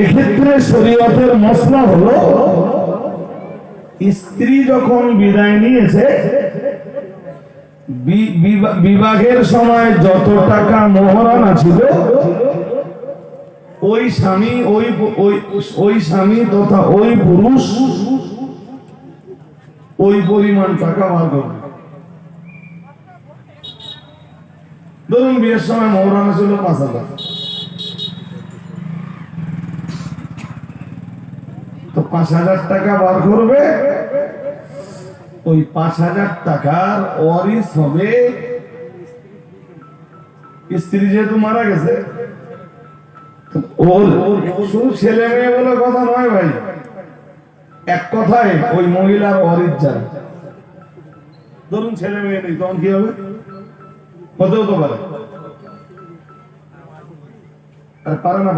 এক্ষেত্রে শরীয়তের মসলা হলো স্ত্রী যখন বিদায় নিয়েছে বিবাহের সময় যত টাকা মোহরানা ছিল ওই স্বামী তথা ওই পুরুষ ওই পরিমাণ টাকা বার করবে। ধরুন বিয়ের সময় মোহরানা ছিল 5,000, তো 5,000 টাকা বার করবে। ওই 5,000 টাকার ওয়ারিস হবে স্ত্রী, যেহেতু মারা গেছে। ওর শুধু ছেলে মেয়ে বলে কথা নয় ভাই, এক কথায় ওই মহিলার ওয়ারিস যারা, ধরুন ছেলে মেয়ে নেই, তখন কি হবে? হতেও তো পারে, আর পারে না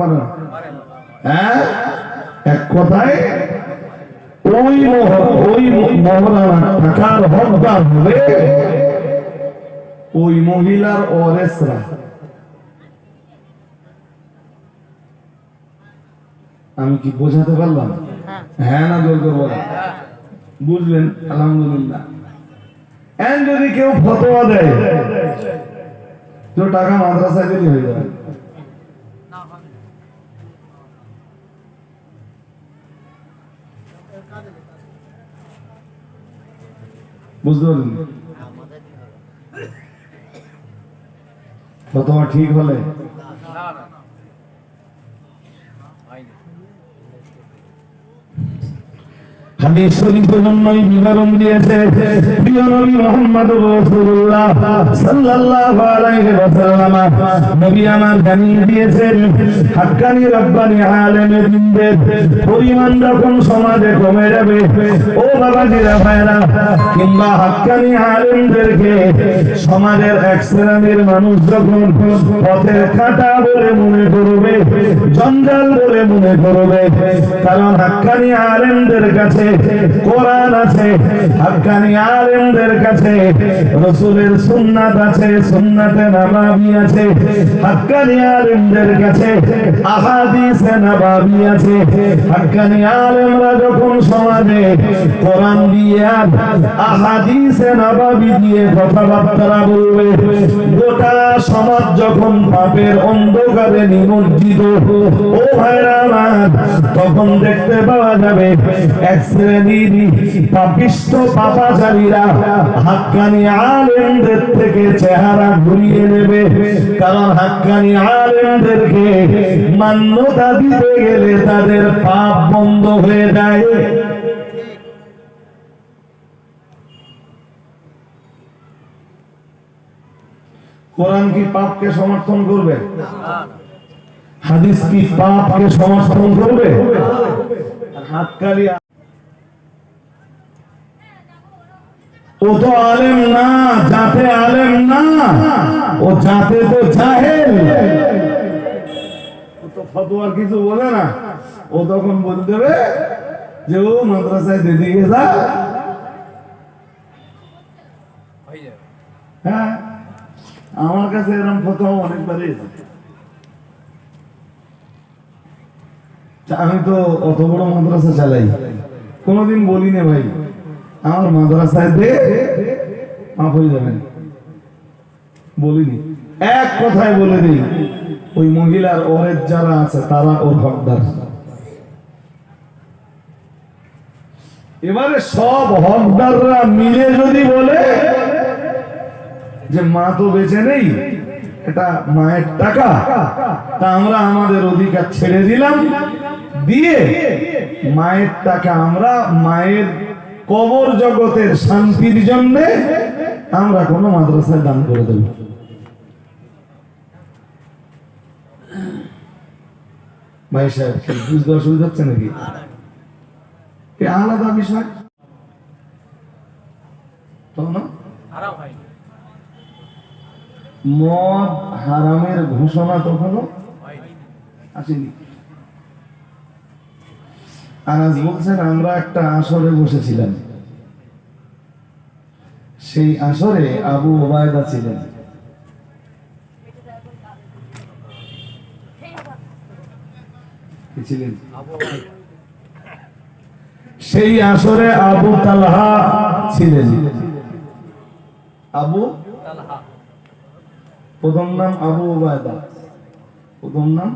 হ্যাঁ, এক কথায় ওই মোহরানা টাকার হকদার হবে ওই মহিলার ওয়ারিসরা। আমি কি বোঝাতে পারলাম? হ্যাঁ না জোর করে বলেন, বুঝলেন? আলহামদুলিল্লাহ। যদি কেউ ফতোয়া দেয় তো টাকা মাদ্রাসায় দিলে হয়ে যাবে, বুঝতে পারলেন? ফতোয়া ঠিক হলে হাদিস শরীফের জন্যই বিবরণ দিয়েছে প্রিয় নবী মুহাম্মদুর রাসূলুল্লাহ সাল্লাল্লাহু আলাইহি ওয়াসাল্লাম। নবী আমার জানিয়ে দিয়েছেন হাক্কানি রব্বানি আলেমে দিনদের পরিমাণ যখন সমাজে কমে যাবে, ও বাবাজিরা ভাইরা, কিংবা হাক্কানি আলেমদেরকে সমাজের এক শ্রেণীর মানুষ যখন পথের কাঁটা বলে মনে করবে, জঞ্জাল বলে মনে করবে, কারণ হাক্কানি আলেমদের কাছে কোরআন আছে, হাক্কানি আলেমদের কাছে রাসূলের সুন্নাত আছে, সুন্নাতে নববী আছে, হাক্কানি আলেমদের কাছে আহাদিসে নববী আছে। হাক্কানি আলেমরা যখন সমাজে কোরআন দিয়ে আর আহাদিসে নববী দিয়ে কথাবার্তা বলবে, গোটা সমাজ যখন পাপের অন্ধকারে নিমজ্জিত, ও ভাইরা আমার, তখন দেখতে পাওয়া যাবে এক শ্রেণীর পাপিষ্ঠ পাপাচারীরা হাক্কানি আলেমদের থেকে চেহারা ঘুরিয়ে নেবে। কারণ হাক্কানি আলেমদেরকে মান্যতা দিতে গেলে তাদের পাপ বন্ধ হয়ে যায়। কোরআন কি পাপকে সমর্থন করবে? হাদিস কি পাপকে সমর্থন করবে? হাক্কানি ও তো আলেম না, জাতে আলেম না, ও জাতে তো জাহেল। ও তো ফতোয়ার কিছু বলে না, ও তখন বলে দেবে যে ও মাদ্রাসায় দিদিকে যা। হ্যাঁ, আমার কাছে এরকম ফতোয়া অনেকবারই এসেছে। আমি তো অত বড় মাদ্রাসা চালাই, কোনোদিন বলি না ভাই আমার মাদ্রাসায় দে মাফ হয়ে যাবেন, বলিনি। এক কথায় বলে দিই, ওই মহিলার ওয়ারিস যারা আছে তারা ওর হকদার। এবারে সব হকদাররা মিলে যদি বলে যে মা তো বেঁচে নেই, এটা মায়ের টাকা, তা আমরা আমাদের অধিকার ছেড়ে দিলাম, দিয়ে মায়ের টাকা আমরা মায়ের কবর জগতের শান্তির জন্য আমরা কোন মাদ্রাসায় দান করে দেব। ভাই সাহেব বুঝতে অসুবিধা হচ্ছে নাকি? আলাদা বিষয় তো না। মদ হারামের ঘোষণা তখনও আসেনি। আনাস বলছেন আমরা একটা আসরে বসেছিলাম, সেই আসরে আবু ওবায়দা ছিলেন। সেই আসরে আবু তালহা ছিলেন। আবু প্রথম নাম আবু ওবায়দা, প্রথম নাম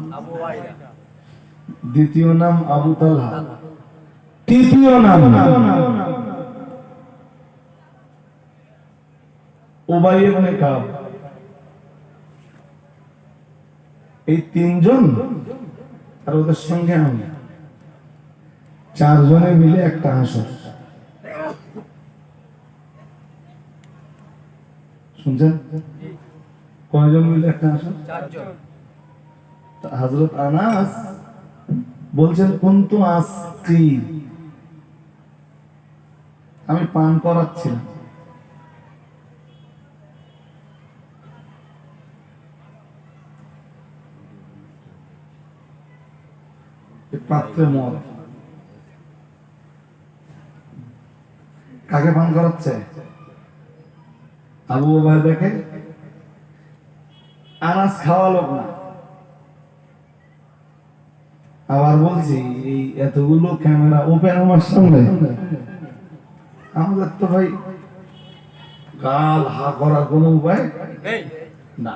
দ্বিতীয় নাম আবু তালহা, তৃতীয় নাম উবাই ইবনে কাব। এই তিনজন আর ওদের সঙ্গে আমি, চারজনে মিলে একটা আসর। শুনছেন? কয়জন মিলে একটা আসর? হযরত আনাস বলছেন কুনতু আসকি, আমি পান করাচ্ছিলাম। পাত্রে মদ। কাকে পান করাচ্ছে? আবু ওবায়দাকে। আনাস খাওয়া লোক না। আবার বলছি এই এতগুলো ক্যামেরা ওপেন আমার সামনে, আমাদের তো ভাই গাল হা করার কোনো উপায় না।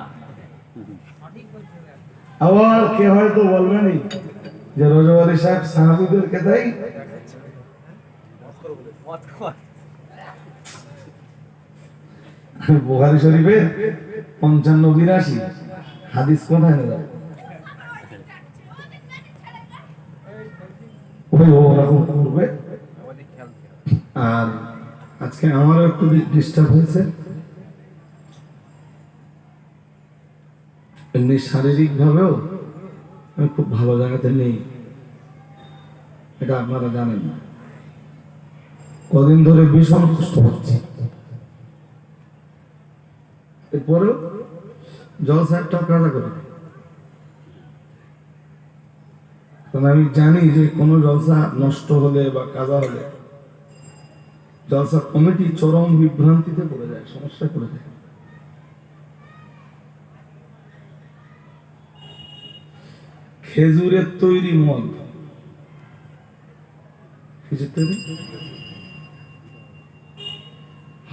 আবার কে হয়তো বলবেনই যে রজওয়ারি সাহেব সাহাবীদেরকে দেয়। বুখারী শরীফে 55-82 হাদিস কোথায় না যায়? ওই ওরকম করবে। আর আজকে আমারও একটু ডিস্টার্ব হয়েছে, এমনি শারীরিক ভাবেও আমি খুব ভালো জায়গাতে নেই, এটা আপনারা জানেন না। কদিন ধরে ভীষণ কষ্ট হচ্ছে, এরপরেও জলসা একটা কাজা করে। কারণ আমি জানি যে কোনো জলসা নষ্ট হলে বা কাজা হলে জলসা কমিটি চরম বিভ্রান্তিতে পড়ে যায়, সমস্যায় পড়ে যায়। খেজুরের তৈরি মদ,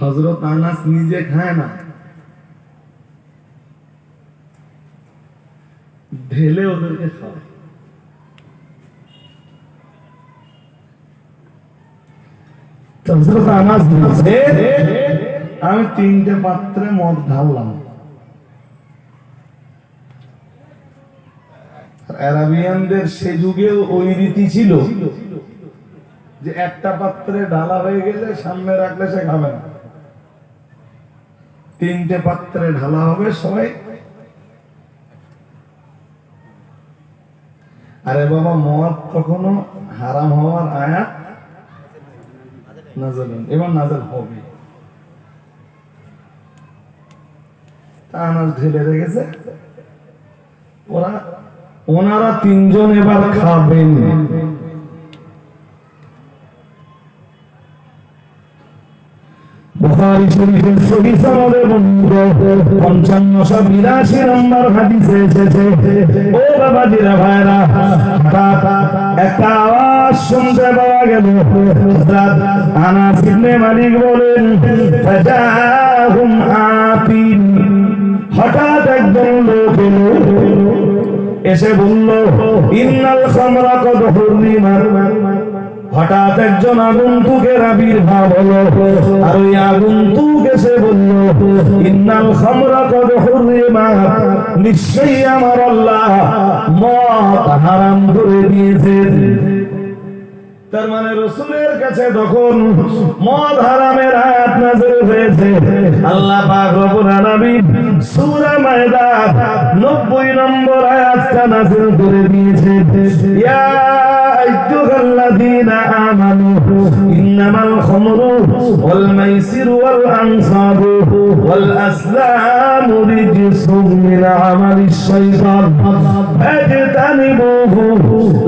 হযরত আনাস নিজে খায় না, ঢেলে ওদেরকে খাওয়ায়। হযরত আনাস বলছে আমি 3টে পাত্রে মদ ঢাললাম। আরাবিয়ানদের সে যুগেও ওই রীতি ছিল যে একটা পাত্রে ঢালা হয়ে গেলে সামনে রাখলে সে খাবে না, 3টে পাত্রে ঢালা হবে সবাই। আরে বাবা, মদ কখনো হারাম হওয়ার আয়াত নাযিল হয়নি, এবার নাযিল হবে। তা আনাস ঢেলে রেখেছে, ওনারা 3জন এবার খাবেন। বুখারী শরীফের সহিহ সনদে বর্ণিত 5582 নম্বর হাদিসে এসেছে, ও বাবাজিরা ভাইরা, একটা আওয়াজ শুনতে পাওয়া গেল। হযরত আনাস ইবনে মালিক বলেন, ফাজাহুম আতিন, হঠাৎ একজন লোক এলো, এসে বলল ইন্নাল খামরা কদ হুররিমাত। হঠাৎ একজন আগন্তুকের আবির্ভাব হলো, আর ওই আগন্তুক এসে বলল ইন্নাল খামরা কদ হুররিমাত, নিশ্চয়ই আমার আল্লাহ মদ হারাম করে দিয়েছেন। তার মানে রাসূলের কাছে তখন মদ হারামের আয়াত নাযিল হয়েছে। আল্লাহ পাক রব্বুল আলামিন সূরা মায়দা 90 নম্বর আয়াতটা নাযিল করে দিয়েছে, ইয়া আইয়ুহাল্লাযীনা আমানু ইন্নামাল খামরু ওয়াল মাইসিরু ওয়াল আনসাবু ওয়াল আসলামু রিজসুম মিন আমালিশ শাইতান ফাজতানিবুহু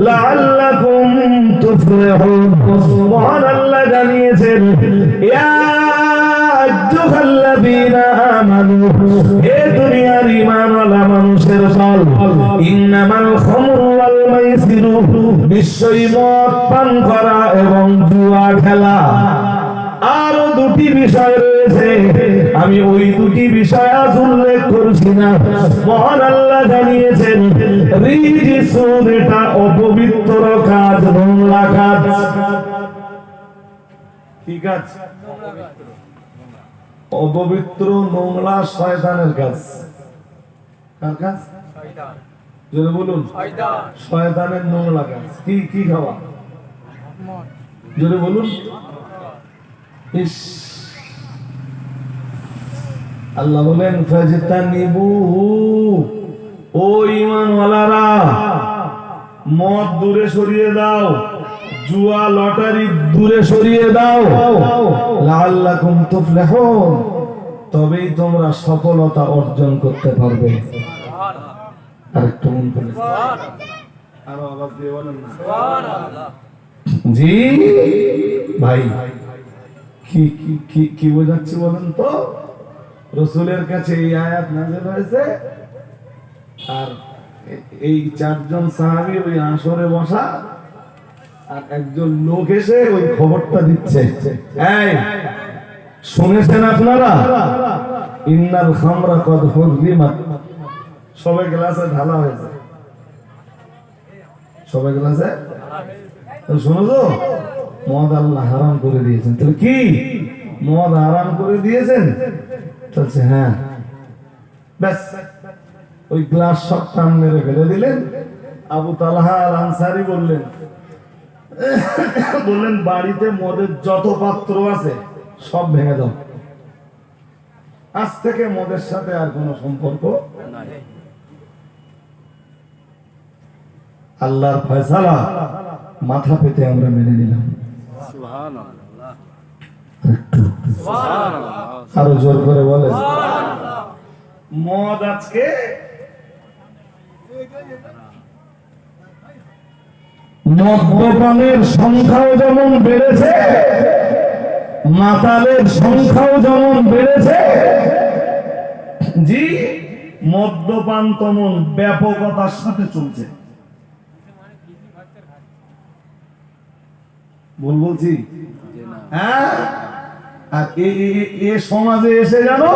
লাআল্লাকুম তুফলিহুন। মহান আল্লাহ জানিয়েছেন, ইয়া মানুষ, হে দুনিয়ার ঈমানওয়ালা মানুষের দল, ইন্নামাল খামরু ওয়াল মাইসিরু, নিশ্চয়ই মদ পান করা এবং জুয়া খেলা। আরো দুটি বিষয় রয়েছে, আমি ওই দুটি বিষয় আজ উল্লেখ করছি না। মহান আল্লাহ জানিয়েছেন রিজিসুন, এটা অপবিত্র কাজ, নোংরা কাজ। কি কাজ? অপবিত্র, নোংরা, শয়তানের কাজ। কার কাজ? যদি বলুন, শয়তানের নোংরা কাজ। কি কি খাওয়া? যদি বলুন। ইস, আল্লাহ বলেন ফাজতানিবু, ও ঈমানওয়ালারা মদ দূরে সরিয়ে দাও, জুয়া লটারি দূরে সরিয়ে দাও, লাআল্লাকুম তুফলিহুন, তবেই তোমরা সফলতা অর্জন করতে পারবে। আরেকটু মন করে আরো আওয়াজ দিয়ে বলেন না সুবহানাল্লাহ। জি ভাই, কি কি কি কি বোঝাচ্ছি বলেন তো? রাসূলের কাছে এই আয়াত নাযিল হয়েছে, আর এই চারজন সাহাবী ওই আসরে বসা, আর একজন লোক এসে ওই খবরটা দিচ্ছে, এই শুনেছেন আপনারা, ইন্নাল খামরা কদ হুররিমাত। সবে গ্লাসে ঢালা হয়েছে, সবে গ্লাসে শুনেছো মদ আল্লাহ হারাম করে দিয়েছেন। তাহলে কি মদ হারাম করে দিয়েছেন? বলছে হ্যাঁ। ব্যাস, ওই গ্লাস সব টান মেরে ফেলে দিলেন। আবু তালহা আল আনসারী বললেন বাড়িতে মদের যত পাত্র আছে সব ভেঙে দাও, আজ থেকে মদের সাথে আর কোনো সম্পর্ক নাই। আল্লাহর ফয়সালা মাথা পেতে আমরা মেনে নিলাম। সুবহানাল্লাহ। সুবহানাল্লাহ, আরো জোর করে বলেন সুবহানাল্লাহ। মদ আজকে মদ্যপানের সংখ্যাও যেমন বেড়েছে, মাতালের সংখ্যাও যেমন বেড়েছে, জি মদ্যপান তেমন ব্যাপকতার সাথে চলছে। বলছি হ্যাঁ, আর এ সমাজে এসে জানো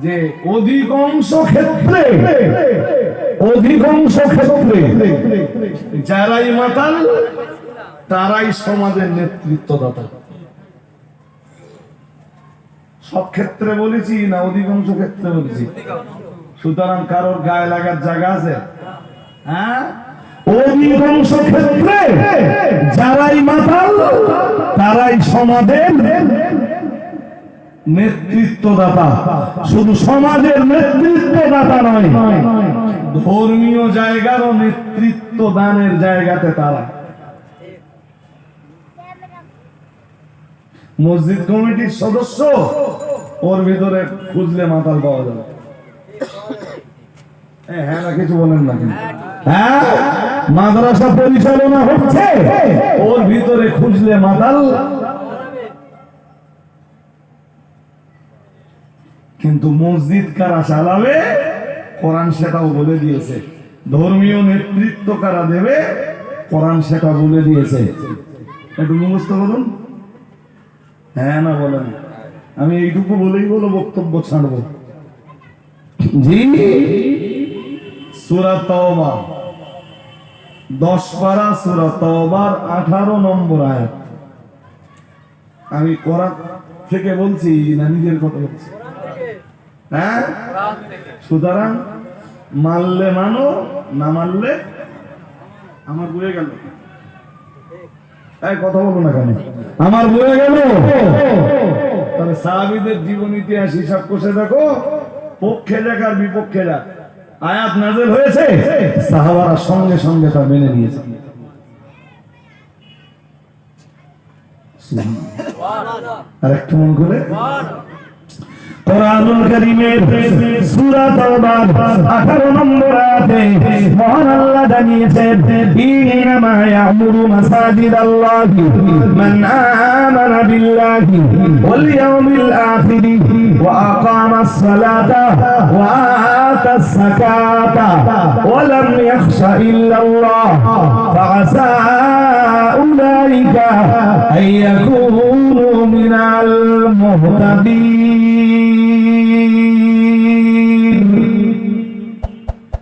যে অধিকাংশ ক্ষেত্রে যারাই মাতাল তারাই সমাজের নেতৃত্বদাতা। সব ক্ষেত্রে বলেছি না অধিকাংশ ক্ষেত্রে বলেছি? সুতরাং কারোর গায়ে লাগার জায়গা আছে? হ্যাঁ, অধিকাংশ ক্ষেত্রে যারাই মাতাল তারাই সমাজের নেতৃত্বদাতা। শুধু সমাজের নেতৃত্বদাতা নয়, ধর্মীয় জায়গারও নেতৃত্ব দানের জায়গাতে তারা। মসজিদ কমিটির সদস্য, ওর ভিতরে খুঁজলে মাতাল পাওয়া যাবে। হ্যাঁ না, কিছু বলেন না? হ্যাঁ, মাদ্রাসা পরিচালনা হচ্ছে, ওর ভিতরে খুঁজলে মাতাল। কিন্তু মসজিদ কারা চালাবে কোরআন সেটাও বলে দিয়েছে, ধর্মীয় নেতৃত্ব কারা দেবে কোরআন সেটা বলে দিয়েছে। একটু মুখস্থ করুন। হ্যাঁ না বলেন? আমি এইটুকু বলেই বলো বক্তব্য ছাড়বো। জি, সূরা তাওবা 10 পারা, সূরা তাওবার 18 নম্বর আয়াত। আমি কোরআন থেকে বলছি না নিজের কথা বলছি? হ্যাঁ, সুতরাং মানলে মানো, না মানলে আমার বয়ে গেল। কথা বলো না কেন? আমার বয়ে গেল। তবে সাহাবীদের জীবন ইতিহাস হিসাব করে দেখো, পক্ষে যাক আর বিপক্ষে যাক, আয়াত নাযিল হয়েছে, সাহাবারা সঙ্গে সঙ্গে তা মেনে নিয়েছে। আর একটু মন করে কোরআনুল কারীমের সূরা তাওবার 18 নম্বর আয়াতে মহান আল্লাহ জানিয়েছেন, ইন্নামা ইয়ামুরু মাসাজিদাল্লাহি মান আমানা বিল্লাহি ওয়াল ইয়াউমিল আখির وأقام الصلاة وآتى الزكاة ولم يخش إلا الله فعسى أولئك أن يكونوا من المهتدين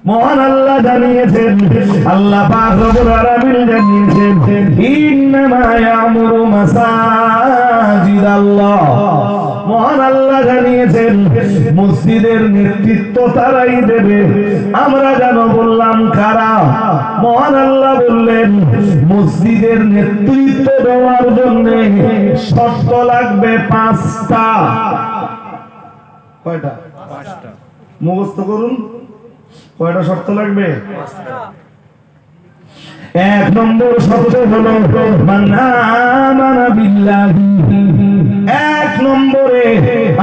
মহান আল্লাহ জানিয়েছেন, আল্লাহ পাক রব্বুল আলামিন জানিয়েছেন, ইন্নামা ইয়ামুরু মাসাজিদাল্লাহ। মহান আল্লাহ জানিয়েছেন মসজিদের নেতৃত্ব তারাই দেবে। আমরা যেন বললাম কারা? মহান আল্লাহ বললেন মসজিদের নেতৃত্ব দেওয়ার জন্য শর্ত লাগবে 5টা। কয়টা? 5টা। মুখস্থ করুন। কয়টা শর্ত লাগবে? 1 নম্বর শর্ত হলো মান আমানা বিল্লাহি। 1 নম্বরে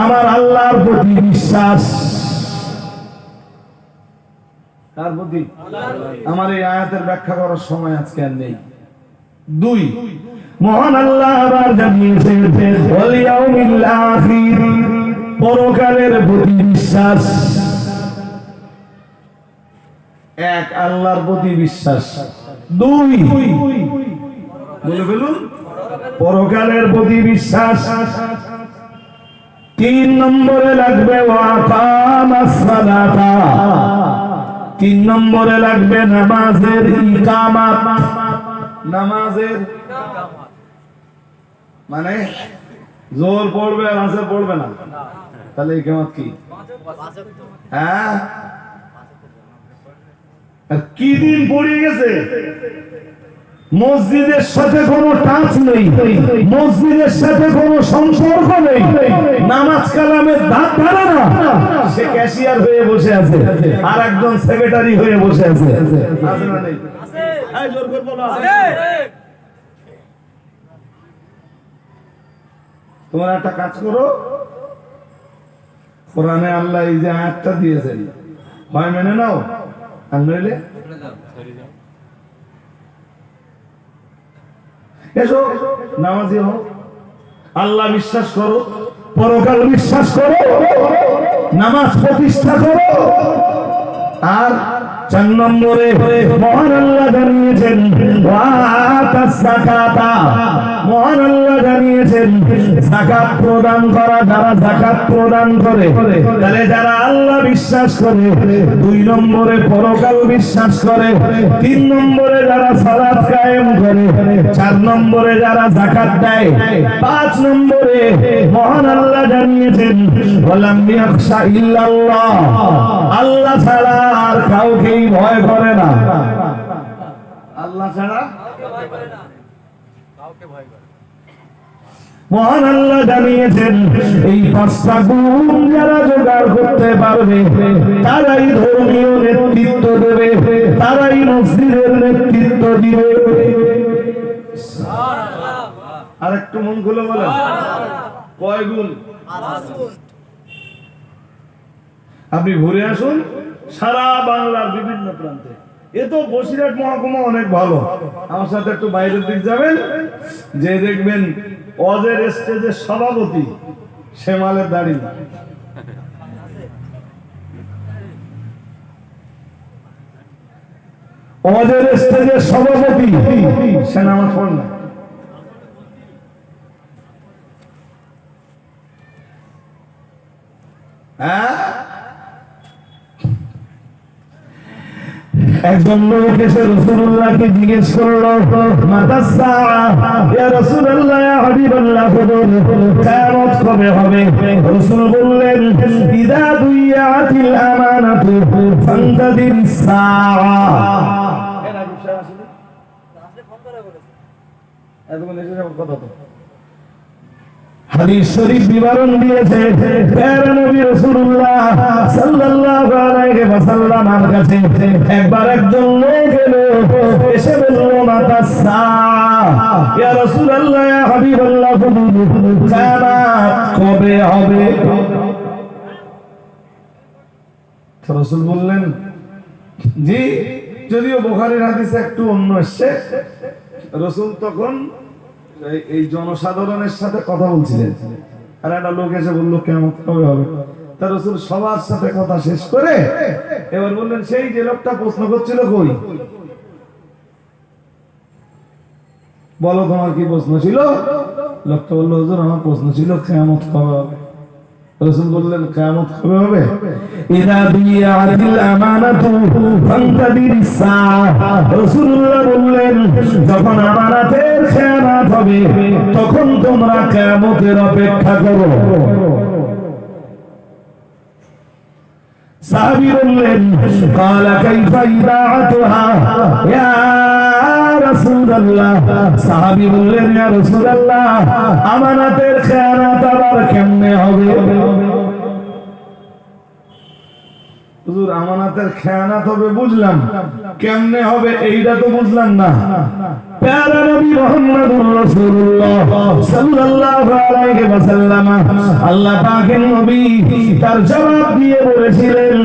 আমার আল্লাহর প্রতি বিশ্বাস। কার প্রতি? আমার এই আয়াতের ব্যাখ্যা করার সময় আজকে আর নেই। 2 মহান আল্লাহ আবার জানিয়েছেন ওয়াল ইয়াউমিল আখির, পরকালের প্রতি বিশ্বাস। 1 আল্লাহর প্রতি বিশ্বাস। 2 বলে ফেলুন পরকালের প্রতি বিশ্বাস। 3 নম্বরে লাগবে ওয়াকামাস সালাতা। 3 নম্বরে লাগবে নামাজের ইকামাত। নামাজের মানে জোর পড়বে আর আসর পড়বে না, তাহলে ইকামাত কি? হ্যাঁ, কি দিন পড়ে গেছে, মসজিদের সাথে কোনো টাচ নেই, মসজিদের সাথে কোনো সম্পর্ক নেই, নামাজ কালামের দাঁত ধরে না, সে ক্যাশিয়ার হয়ে বসে আছে আর একজন সেক্রেটারি হয়ে বসে আছে। আছে না নেই? এই জোর করে বলো আছে। তোমরা একটা কাজ করো, কোরআনে আল্লাহ এই যে আয়াতটা দিয়েছেন হয় মেনে নাও, আর নইলে এসো নামাজি হও, আল্লাহ বিশ্বাস করো, পরকাল বিশ্বাস করো, নামাজ প্রতিষ্ঠা করো। আর 4 নম্বরে মহান আল্লাহ জানিয়েছেন ওয়াতাস যাকাতা। মহান আল্লাহ জানিয়েছেন যাকাত প্রদান করা। যারা যাকাত প্রদান করে, তাহলে যারা আল্লাহ বিশ্বাস করে, 2 নম্বরে পরকাল বিশ্বাস করে, 3 নম্বরে যারা সালাত কায়েম করে, 4 নম্বরে যারা যাকাত দেয়, 5 নম্বরে মহান আল্লাহ জানিয়েছেন ওয়ালাম ইয়াখশা ইল্লাল্লাহ, আল্লাহ ছাড়া আর কাউকে ভয় করে না। আল্লাহ ছাড়া মহান আল্লাহ জানিয়েছেন এই 5টা গুণ যারা জোগাড় করতে পারবে তারাই ধর্মীয় নেতৃত্ব দেবে, তারাই মসজিদের নেতৃত্ব দিবে। আর একটু মন খুলে বলেন কয় গুণ? আপনি ঘুরে আসুন সারা বাংলার বিভিন্ন প্রান্তে। এ তো বসিরহাট মহকুমা অনেক ভালো, আমার সাথে একটু বাইরের দিক যাবেন, যে দেখবেন অজের স্টেজের সভাপতি শ্যামালের দাড়ি, অজের স্টেজের সভাপতি সে নামাজ পড়ে না। হ্যাঁ, একজন লোক এসে রাসূলুল্লাহকে জিজ্ঞেস করলো মাতা সাআ, ইয়া রাসূলুল্লাহ ইয়া হাবিবাল্লাহ, কিয়ামত কবে হবে? রাসূল বললেন ইদা দুইয়াতিল আমানাতু ফান্তাদিরিস সাআ। এরা বিষয় আসলে আসলে ফোন করে বলেছে এতক্ষণ এসে কথা তো হাদিস শরীফ বিবরণ দিয়েছে প্যারা নবী রাসূলুল্লাহ সাল্লাল্লাহু আলাইহি ওয়াসাল্লাম এর কাছে একবার একজন লোক এলো, এসে বলল মাতা সাআ, ইয়া রাসূলুল্লাহ ইয়া হাবিবাল্লাহ, কিয়ামত কবে হবে? রাসূল বললেন জি, যদিও বুখারীর হাদিসে একটু অন্য এসেছে। রাসূল তখন এই জনসাধারণের সাথে কথা বলছিলেন, আর একটা লোক এসে বললো কিয়ামত কবে হবে। তার রাসূল সবার সাথে কথা শেষ করে এবার বললেন, সেই যে লোকটা প্রশ্ন করছিল কই, বলো তোমার কি প্রশ্ন ছিল? লোকটা বললো, হুজুর আমার প্রশ্ন ছিল কিয়ামত কবে হবে। রাসূল বললেন, কিয়ামত কবে হবে? ইযা দুইয়াতিল আমানাতু ফান্তাদিরিস সাআ। রাসূলুল্লাহ বললেন, যখন আমানতের খেয়ানত হবে তখন তোমরা কিয়ামতের অপেক্ষা করো। সাহাবী বললেন, ক্বালা কাইফা ইদাআতুহা ইয়া রাসূলুল্লাহ। সাহাবী বললেন, ইয়া রাসূলুল্লাহ, আমানতের খেয়ানত আবার কেমনে হবে? হুজুর আমানতের খেয়ানত হবে বুঝলাম, কেমনে হবে এইটা তো বুঝলাম না। প্যারা নবী মুহাম্মদুর রাসূলুল্লাহ সাল্লাল্লাহু আলাইহি ওয়াসাল্লাম, আল্লাহ পাকের নবী তার জবাব দিয়ে বলেছিলেন,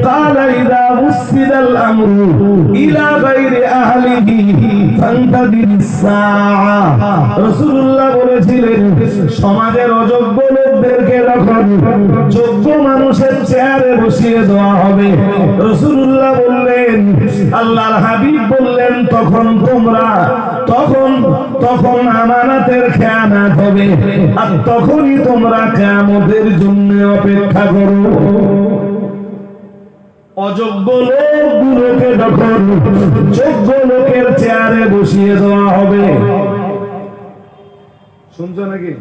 ক্বালা ইযা উসিদাল আমরু ইলা গায়রি আহলিহি ফান্তাদিরিস সাআ। রাসূলুল্লাহ বলেছিলেন, সমাজের অযোগ্য লোকদেরকে যখন যোগ্য মানুষের চেয়ারে বসিয়ে দেওয়া হবে, রাসূলুল্লাহ বললেন, আল্লাহর হাবিব বললেন, তখন আমানতের খেয়ানত হবে, আর তখনই তোমরা কিয়ামতের জন্য অপেক্ষা করো। অযোগ্য লোকগুলোকে যখন যোগ্য লোকের চেয়ারে বসিয়ে দেওয়া হবে, শুনছো নাকি?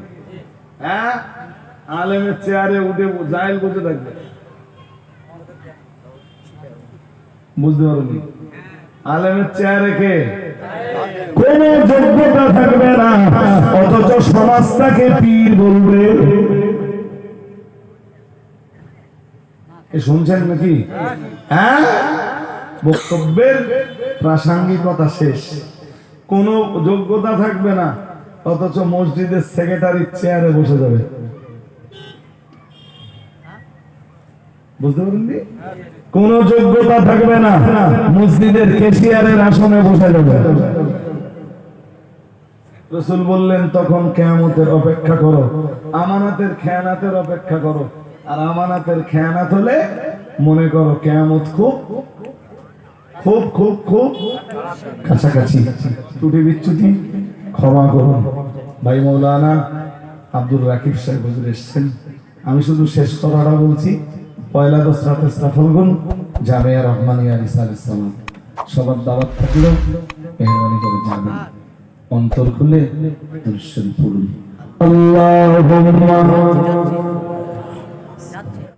হ্যাঁ, আলেমের চেয়ারে উঠে জাহেল বসে থাকবে, বুঝতে পারোনি? আলেমের চেয়ারে কে? কোন যোগ্যতা থাকবে না, অথচ সমাজটাকে পীর বলবে। শুনছেন নাকি? হ্যাঁ, বক্তব্যের প্রাসঙ্গিকতা শেষ, কোন যোগ্যতা থাকবে না, অথচ মসজিদের সেক্রেটারির চেয়ারে বসে যাবে। বুঝতে পারেননি? কোন যোগ্যতা থাকবে না, মসজিদের ক্যাশিয়ারের আসনে বসে যাবে। রাসূল বললেন, তখন কিয়ামতের অপেক্ষা করো, আমানতের খেয়ানাতের অপেক্ষা করো। আর আমানতের খেয়ানাত হলে মনে করো কিয়ামত খুব খুব খুব খুব কাছাকাছি। ত্রুটি বিচ্যুতি ক্ষমা করুন। ভাই মাওলানা আব্দুর রাকিব সাহেব হুজুর এসেছেন, আমি শুধু শেষ কথাটা বলছি। পয়লা দোসরা ফাল্গুন জামিয়া রহমানিয়া রিসালাত সালাম সবার দাওয়াত থাকলো, মেহরবানি করে যাবেন, অন্তর খুলে দুরূদ শরীফ পড়ুন। আল্লাহুম্মা